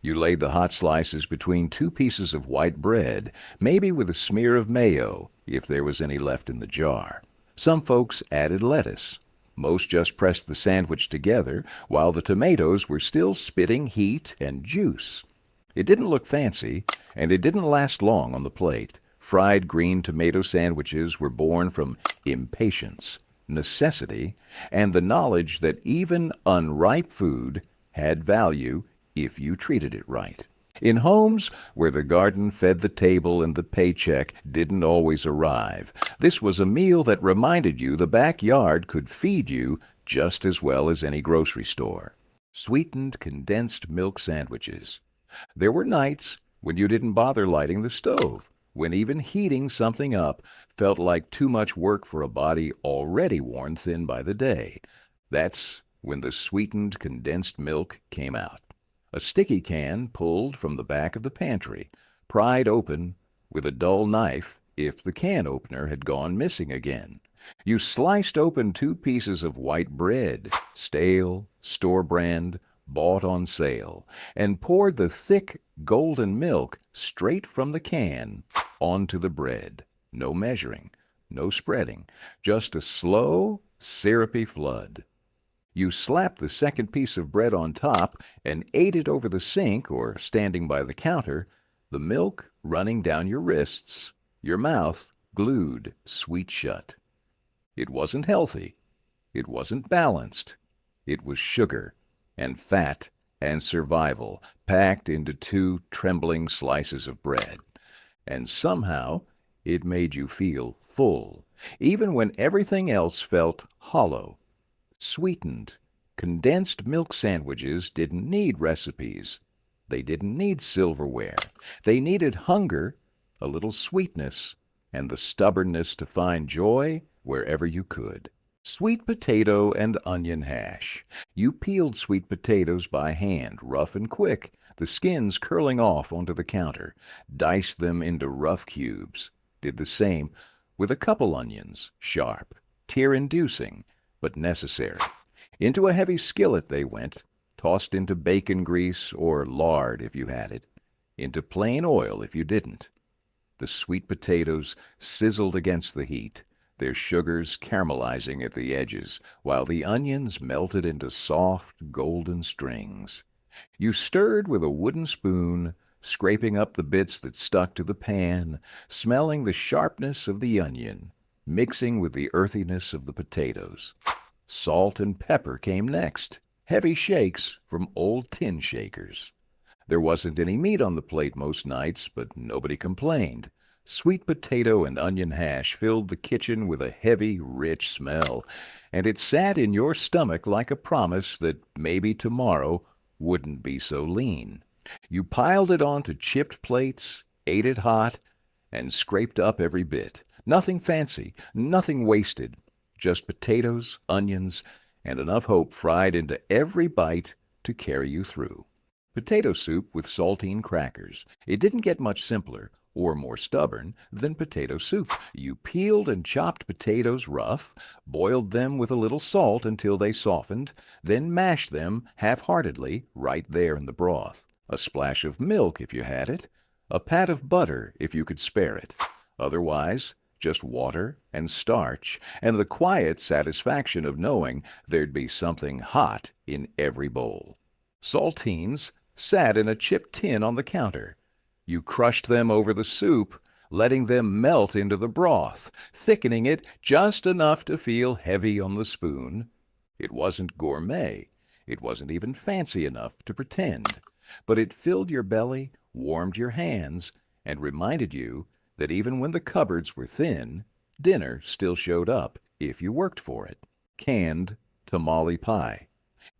You laid the hot slices between two pieces of white bread, maybe with a smear of mayo, if there was any left in the jar. Some folks added lettuce. Most just pressed the sandwich together while the tomatoes were still spitting heat and juice. It didn't look fancy, and it didn't last long on the plate. Fried green tomato sandwiches were born from impatience, necessity, and the knowledge that even unripe food had value if you treated it right. In homes where the garden fed the table and the paycheck didn't always arrive, this was a meal that reminded you the backyard could feed you just as well as any grocery store. Sweetened condensed milk sandwiches. There were nights when you didn't bother lighting the stove, when even heating something up felt like too much work for a body already worn thin by the day. That's when the sweetened condensed milk came out. A sticky can pulled from the back of the pantry, pried open with a dull knife if the can opener had gone missing again. You sliced open 2 pieces of white bread, stale, store-brand, bought on sale, and poured the thick golden milk straight from the can onto the bread. No measuring, no spreading, just a slow, syrupy flood. You slapped the second piece of bread on top and ate it over the sink or standing by the counter, the milk running down your wrists, your mouth glued sweet shut. It wasn't healthy. It wasn't balanced. It was sugar and fat and survival packed into 2 trembling slices of bread. And somehow it made you feel full, even when everything else felt hollow. Sweetened, condensed milk sandwiches didn't need recipes. They didn't need silverware. They needed hunger, a little sweetness, and the stubbornness to find joy wherever you could. Sweet potato and onion hash. You peeled sweet potatoes by hand, rough and quick, the skins curling off onto the counter. Diced them into rough cubes. Did the same with a couple onions, sharp, tear-inducing, but necessary. Into a heavy skillet they went, tossed into bacon grease or lard if you had it, into plain oil if you didn't. The sweet potatoes sizzled against the heat, their sugars caramelizing at the edges, while the onions melted into soft, golden strings. You stirred with a wooden spoon, scraping up the bits that stuck to the pan, smelling the sharpness of the onion, mixing with the earthiness of the potatoes. Salt and pepper came next, heavy shakes from old tin shakers. There wasn't any meat on the plate most nights, but nobody complained. Sweet potato and onion hash filled the kitchen with a heavy, rich smell, and it sat in your stomach like a promise that maybe tomorrow wouldn't be so lean. You piled it onto chipped plates, ate it hot, and scraped up every bit. Nothing fancy, nothing wasted, just potatoes, onions, and enough hope fried into every bite to carry you through. Potato soup with saltine crackers. It didn't get much simpler or more stubborn than potato soup. You peeled and chopped potatoes rough, boiled them with a little salt until they softened, then mashed them half-heartedly right there in the broth. A splash of milk if you had it, a pat of butter if you could spare it. Otherwise, just water and starch, and the quiet satisfaction of knowing there'd be something hot in every bowl. Saltines sat in a chipped tin on the counter. You crushed them over the soup, letting them melt into the broth, thickening it just enough to feel heavy on the spoon. It wasn't gourmet. It wasn't even fancy enough to pretend. But it filled your belly, warmed your hands, and reminded you that even when the cupboards were thin, dinner still showed up if you worked for it. Canned tamale pie.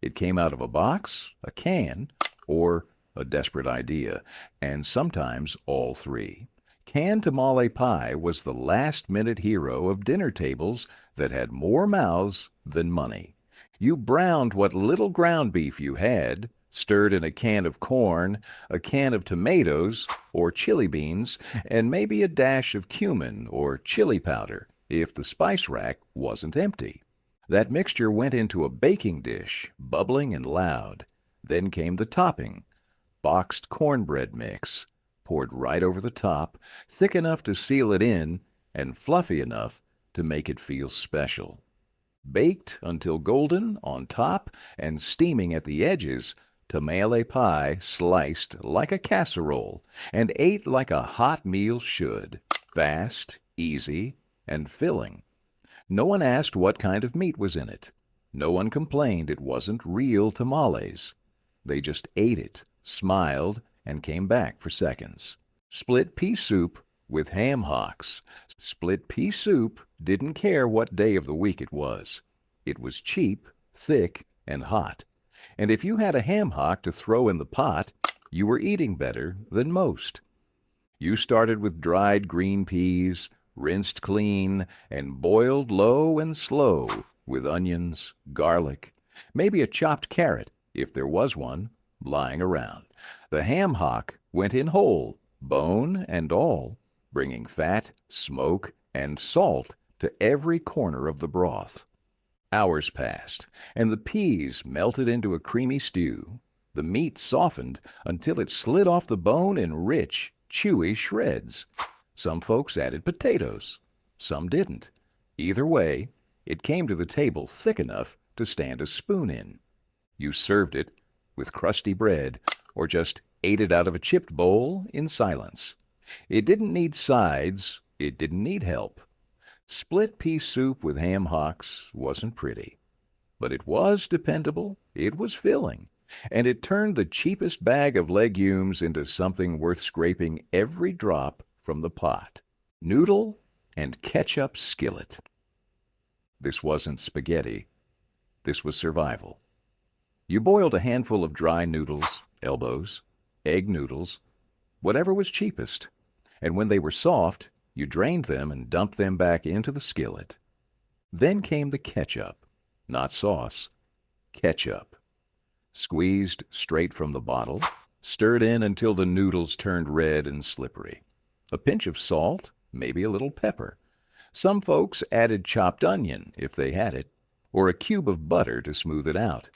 It came out of a box, a can, or a desperate idea, and sometimes all three. Canned tamale pie was the last-minute hero of dinner tables that had more mouths than money. You browned what little ground beef you had, stirred in a can of corn, a can of tomatoes or chili beans, and maybe a dash of cumin or chili powder if the spice rack wasn't empty. That mixture went into a baking dish, bubbling and loud. Then came the topping, boxed cornbread mix, poured right over the top, thick enough to seal it in and fluffy enough to make it feel special. Baked until golden on top and steaming at the edges, tamale pie sliced like a casserole and ate like a hot meal should, fast, easy, and filling. No one asked what kind of meat was in it. No one complained it wasn't real tamales. They just ate it, smiled, and came back for seconds. Split pea soup with ham hocks. Split pea soup didn't care what day of the week it was. It was cheap, thick, and hot. And if you had a ham hock to throw in the pot, you were eating better than most. You started with dried green peas, rinsed clean, and boiled low and slow with onions, garlic, maybe a chopped carrot, if there was one, lying around. The ham hock went in whole, bone and all, bringing fat, smoke, and salt to every corner of the broth. Hours passed, and the peas melted into a creamy stew. The meat softened until it slid off the bone in rich, chewy shreds. Some folks added potatoes. Some didn't. Either way, it came to the table thick enough to stand a spoon in. You served it with crusty bread, or just ate it out of a chipped bowl in silence. It didn't need sides. It didn't need help. Split pea soup with ham hocks wasn't pretty, but it was dependable, it was filling, and it turned the cheapest bag of legumes into something worth scraping every drop from the pot. Noodle and ketchup skillet. This wasn't spaghetti. This was survival. You boiled a handful of dry noodles, elbows, egg noodles, whatever was cheapest, and when they were soft, you drained them and dumped them back into the skillet. Then came the ketchup, not sauce, ketchup. Squeezed straight from the bottle, stirred in until the noodles turned red and slippery. A pinch of salt, maybe a little pepper. Some folks added chopped onion, if they had it, or a cube of butter to smooth it out.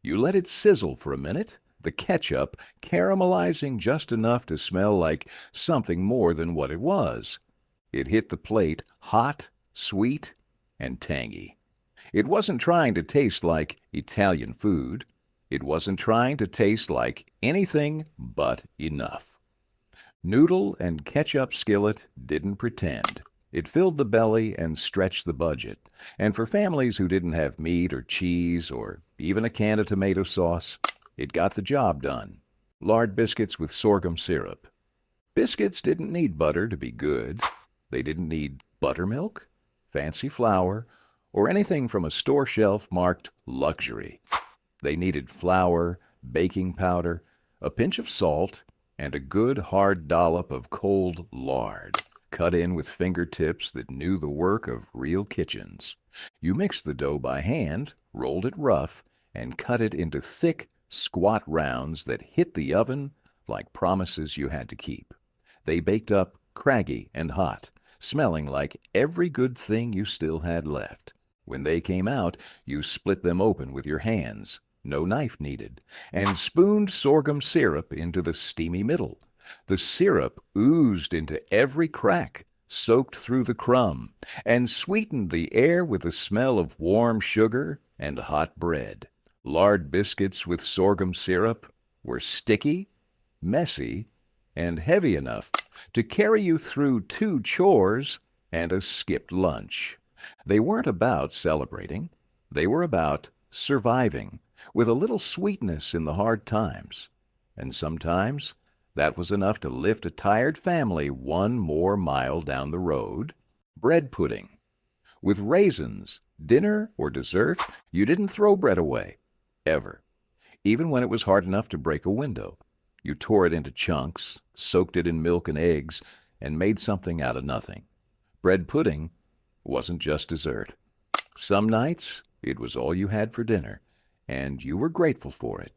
You let it sizzle for a minute, the ketchup caramelizing just enough to smell like something more than what it was. It hit the plate hot, sweet, and tangy. It wasn't trying to taste like Italian food. It wasn't trying to taste like anything but enough. Noodle and ketchup skillet didn't pretend. It filled the belly and stretched the budget. And for families who didn't have meat or cheese or even a can of tomato sauce, it got the job done. Lard biscuits with sorghum syrup. Biscuits didn't need butter to be good. They didn't need buttermilk, fancy flour, or anything from a store shelf marked luxury. They needed flour, baking powder, a pinch of salt, and a good hard dollop of cold lard, cut in with fingertips that knew the work of real kitchens. You mixed the dough by hand, rolled it rough, and cut it into thick, squat rounds that hit the oven like promises you had to keep. They baked up craggy and hot, smelling like every good thing you still had left. When they came out, you split them open with your hands, no knife needed, and spooned sorghum syrup into the steamy middle. The syrup oozed into every crack, soaked through the crumb, and sweetened the air with the smell of warm sugar and hot bread. Lard biscuits with sorghum syrup were sticky, messy, and heavy enough to carry you through 2 chores and a skipped lunch. They weren't about celebrating. They were about surviving, with a little sweetness in the hard times. And sometimes that was enough to lift a tired family 1 more mile down the road. Bread pudding. With raisins, dinner or dessert, you didn't throw bread away. Ever. Even when it was hard enough to break a window. You tore it into chunks, soaked it in milk and eggs, and made something out of nothing. Bread pudding wasn't just dessert. Some nights it was all you had for dinner, and you were grateful for it.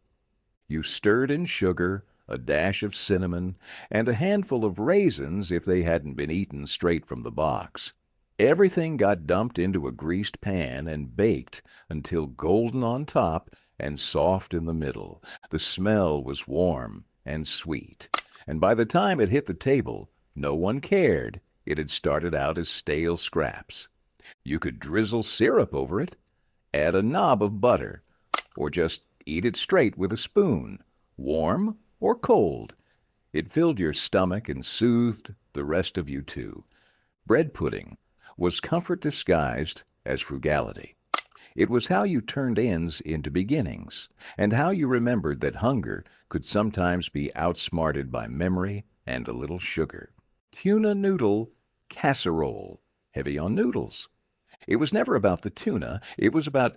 You stirred in sugar, a dash of cinnamon, and a handful of raisins if they hadn't been eaten straight from the box. Everything got dumped into a greased pan and baked until golden on top and soft in the middle. The smell was warm and sweet, and by the time it hit the table, no one cared. It had started out as stale scraps. You could drizzle syrup over it, add a knob of butter, or just eat it straight with a spoon, warm or cold. It filled your stomach and soothed the rest of you too. Bread pudding was comfort disguised as frugality. It was how you turned ends into beginnings, and how you remembered that hunger could sometimes be outsmarted by memory and a little sugar. Tuna noodle casserole, heavy on noodles. It was never about the tuna. It was about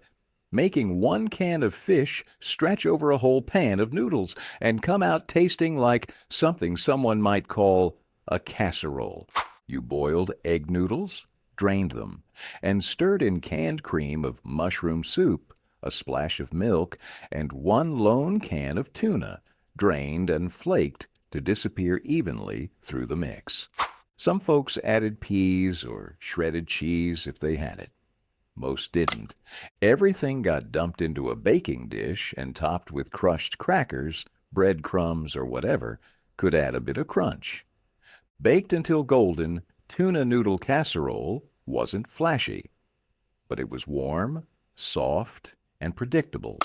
making 1 can of fish stretch over a whole pan of noodles and come out tasting like something someone might call a casserole. You boiled egg noodles, drained them, and stirred in canned cream of mushroom soup, a splash of milk, and 1 lone can of tuna, drained and flaked to disappear evenly through the mix. Some folks added peas or shredded cheese if they had it. Most didn't. Everything got dumped into a baking dish and topped with crushed crackers, breadcrumbs, or whatever could add a bit of crunch. Baked until golden, tuna noodle casserole wasn't flashy, but it was warm, soft, and predictable.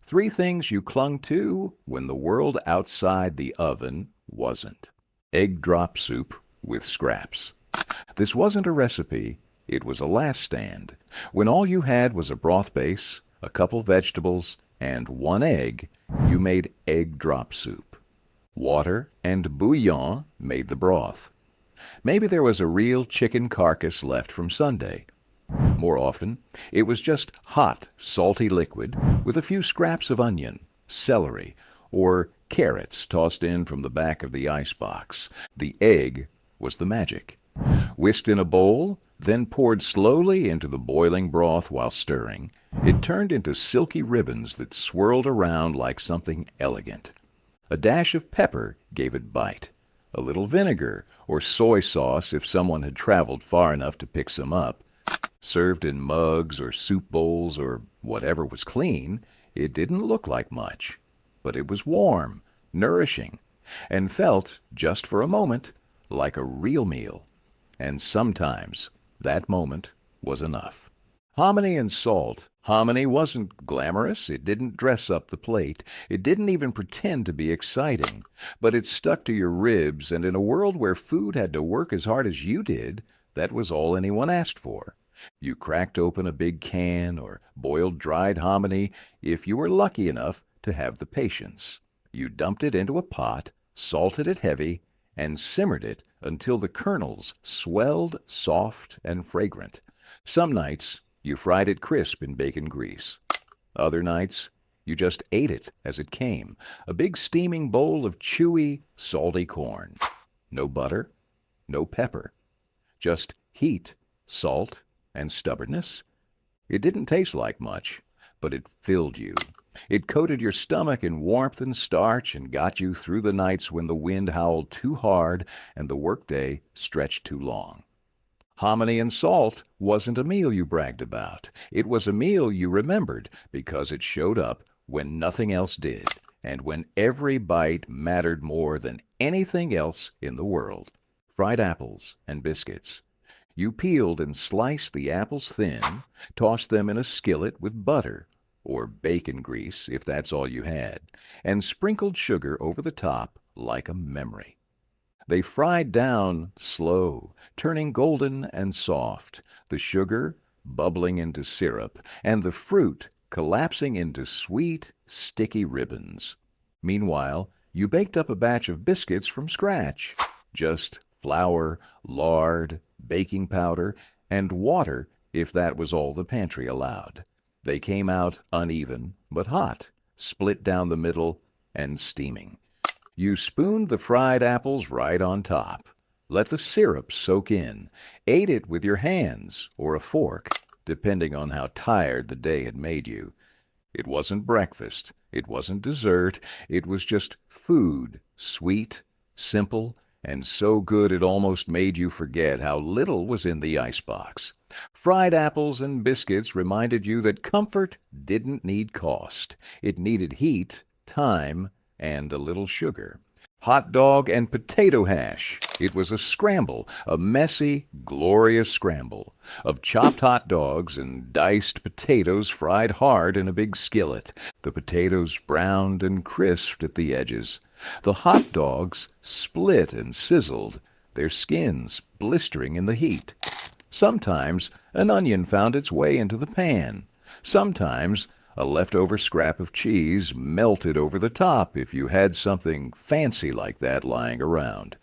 3 things you clung to when the world outside the oven wasn't. Egg drop soup with scraps. This wasn't a recipe, it was a last stand. When all you had was a broth base, a couple vegetables, and 1 egg, you made egg drop soup. Water and bouillon made the broth. Maybe there was a real chicken carcass left from Sunday. More often, it was just hot, salty liquid with a few scraps of onion, celery, or carrots tossed in from the back of the icebox. The egg was the magic. Whisked in a bowl, then poured slowly into the boiling broth while stirring, it turned into silky ribbons that swirled around like something elegant. A dash of pepper gave it bite. A little vinegar or soy sauce if someone had traveled far enough to pick some up. Served in mugs or soup bowls or whatever was clean, it didn't look like much. but it was warm, nourishing, and felt, just for a moment, like a real meal. And sometimes that moment was enough. Hominy and salt. Hominy wasn't glamorous. It didn't dress up the plate. It didn't even pretend to be exciting. But it stuck to your ribs, and in a world where food had to work as hard as you did, that was all anyone asked for. You cracked open a big can or boiled dried hominy if you were lucky enough to have the patience. You dumped it into a pot, salted it heavy, and simmered it until the kernels swelled soft and fragrant. Some nights you fried it crisp in bacon grease. Other nights you just ate it as it came, a big steaming bowl of chewy, salty corn. No butter, no pepper, just heat, salt, and stubbornness. It didn't taste like much, but it filled you. It coated your stomach in warmth and starch and got you through the nights when the wind howled too hard and the workday stretched too long. Hominy and salt wasn't a meal you bragged about. It was a meal you remembered because it showed up when nothing else did and when every bite mattered more than anything else in the world. Fried apples and biscuits. You peeled and sliced the apples thin, tossed them in a skillet with butter, or bacon grease if that's all you had, and sprinkled sugar over the top like a memory. They fried down slow, turning golden and soft, the sugar bubbling into syrup, and the fruit collapsing into sweet, sticky ribbons. Meanwhile, you baked up a batch of biscuits from scratch, just flour, lard, baking powder, and water if that was all the pantry allowed. They came out uneven, but hot, split down the middle, and steaming. You spooned the fried apples right on top, let the syrup soak in, ate it with your hands or a fork, depending on how tired the day had made you. It wasn't breakfast, it wasn't dessert, it was just food, sweet, simple, and so good it almost made you forget how little was in the icebox. Fried apples and biscuits reminded you that comfort didn't need cost. It needed heat, time, and a little sugar. Hot dog and potato hash. It was a scramble, a messy, glorious scramble of chopped hot dogs and diced potatoes fried hard in a big skillet, the potatoes browned and crisped at the edges. The hot dogs split and sizzled, their skins blistering in the heat. Sometimes an onion found its way into the pan. Sometimes a leftover scrap of cheese melted over the top if you had something fancy like that lying around.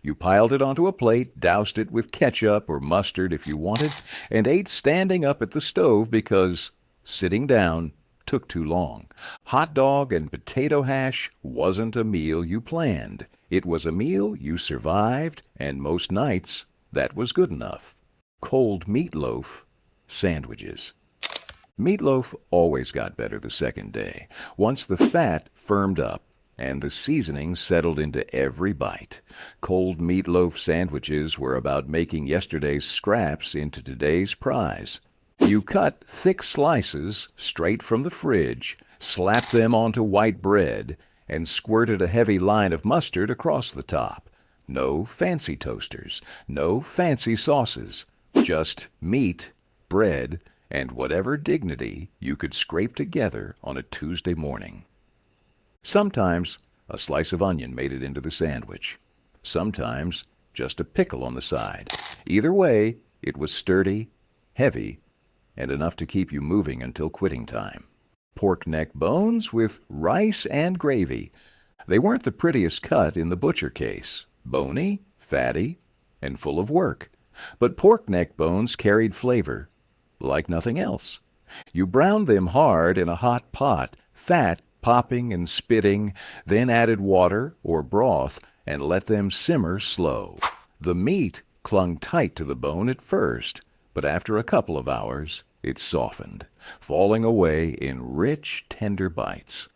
You piled it onto a plate, doused it with ketchup or mustard if you wanted, and ate standing up at the stove because sitting down took too long. Hot dog and potato hash wasn't a meal you planned. It was a meal you survived, and most nights that was good enough. Cold meatloaf sandwiches. Meatloaf always got better the second day, once the fat firmed up and the seasoning settled into every bite. Cold meatloaf sandwiches were about making yesterday's scraps into today's prize. You cut thick slices straight from the fridge, slapped them onto white bread, and squirted a heavy line of mustard across the top. No fancy toasters, no fancy sauces, just meat, bread, and whatever dignity you could scrape together on a Tuesday morning. Sometimes a slice of onion made it into the sandwich. Sometimes just a pickle on the side. Either way, it was sturdy, heavy, and enough to keep you moving until quitting time. Pork neck bones with rice and gravy. They weren't the prettiest cut in the butcher case. Bony, fatty, and full of work. But pork neck bones carried flavor like nothing else. You browned them hard in a hot pot, fat popping and spitting, then added water or broth and let them simmer slow. The meat clung tight to the bone at first, but after a couple of hours it softened, falling away in rich, tender bites.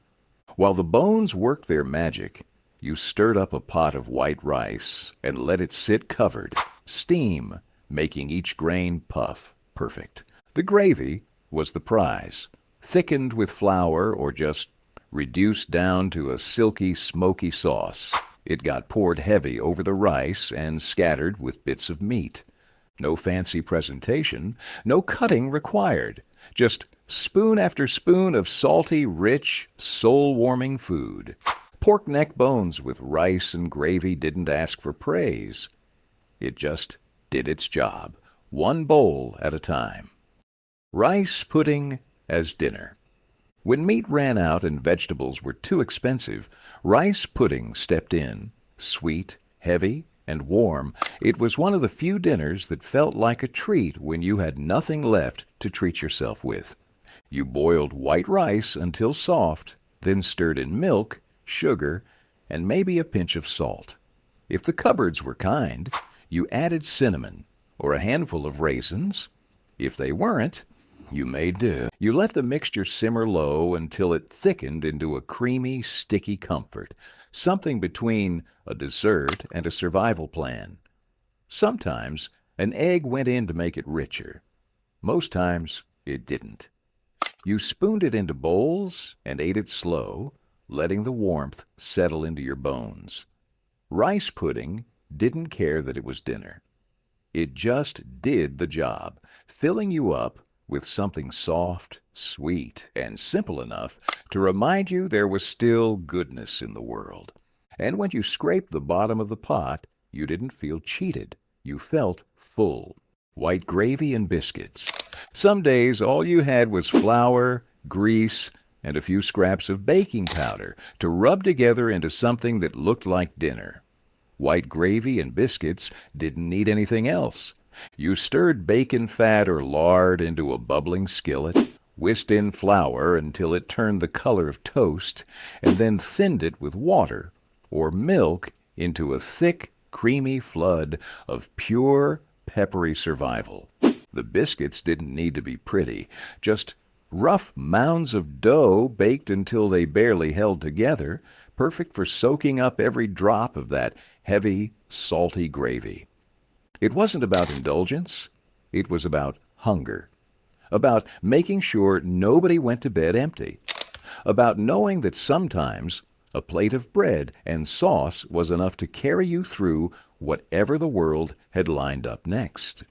While the bones worked their magic, you stirred up a pot of white rice and let it sit covered, steam making each grain puff perfect. The gravy was the prize, thickened with flour or just reduced down to a silky, smoky sauce. It got poured heavy over the rice and scattered with bits of meat. No fancy presentation, no cutting required. Just spoon after spoon of salty, rich, soul-warming food. Pork neck bones with rice and gravy didn't ask for praise. It just did its job, one bowl at a time. Rice pudding as dinner. When meat ran out and vegetables were too expensive, rice pudding stepped in, sweet, heavy, and warm. It was one of the few dinners that felt like a treat when you had nothing left to treat yourself with. You boiled white rice until soft, then stirred in milk, sugar, and maybe a pinch of salt. If the cupboards were kind, you added cinnamon or a handful of raisins. If they weren't, you made do. You let the mixture simmer low until it thickened into a creamy, sticky comfort, something between a dessert and a survival plan. Sometimes an egg went in to make it richer. Most times it didn't. You spooned it into bowls and ate it slow, letting the warmth settle into your bones. Rice pudding didn't care that it was dinner. It just did the job, filling you up with something soft, sweet, and simple enough to remind you there was still goodness in the world. And when you scraped the bottom of the pot, you didn't feel cheated. You felt full. White gravy and biscuits. Some days all you had was flour, grease, and a few scraps of baking powder to rub together into something that looked like dinner. White gravy and biscuits didn't need anything else. You stirred bacon fat or lard into a bubbling skillet, whisked in flour until it turned the color of toast, and then thinned it with water or milk into a thick, creamy flood of pure, peppery survival. The biscuits didn't need to be pretty, just rough mounds of dough baked until they barely held together, perfect for soaking up every drop of that heavy, salty gravy. It wasn't about indulgence. It was about hunger. About making sure nobody went to bed empty. About knowing that sometimes a plate of bread and sauce was enough to carry you through whatever the world had lined up next.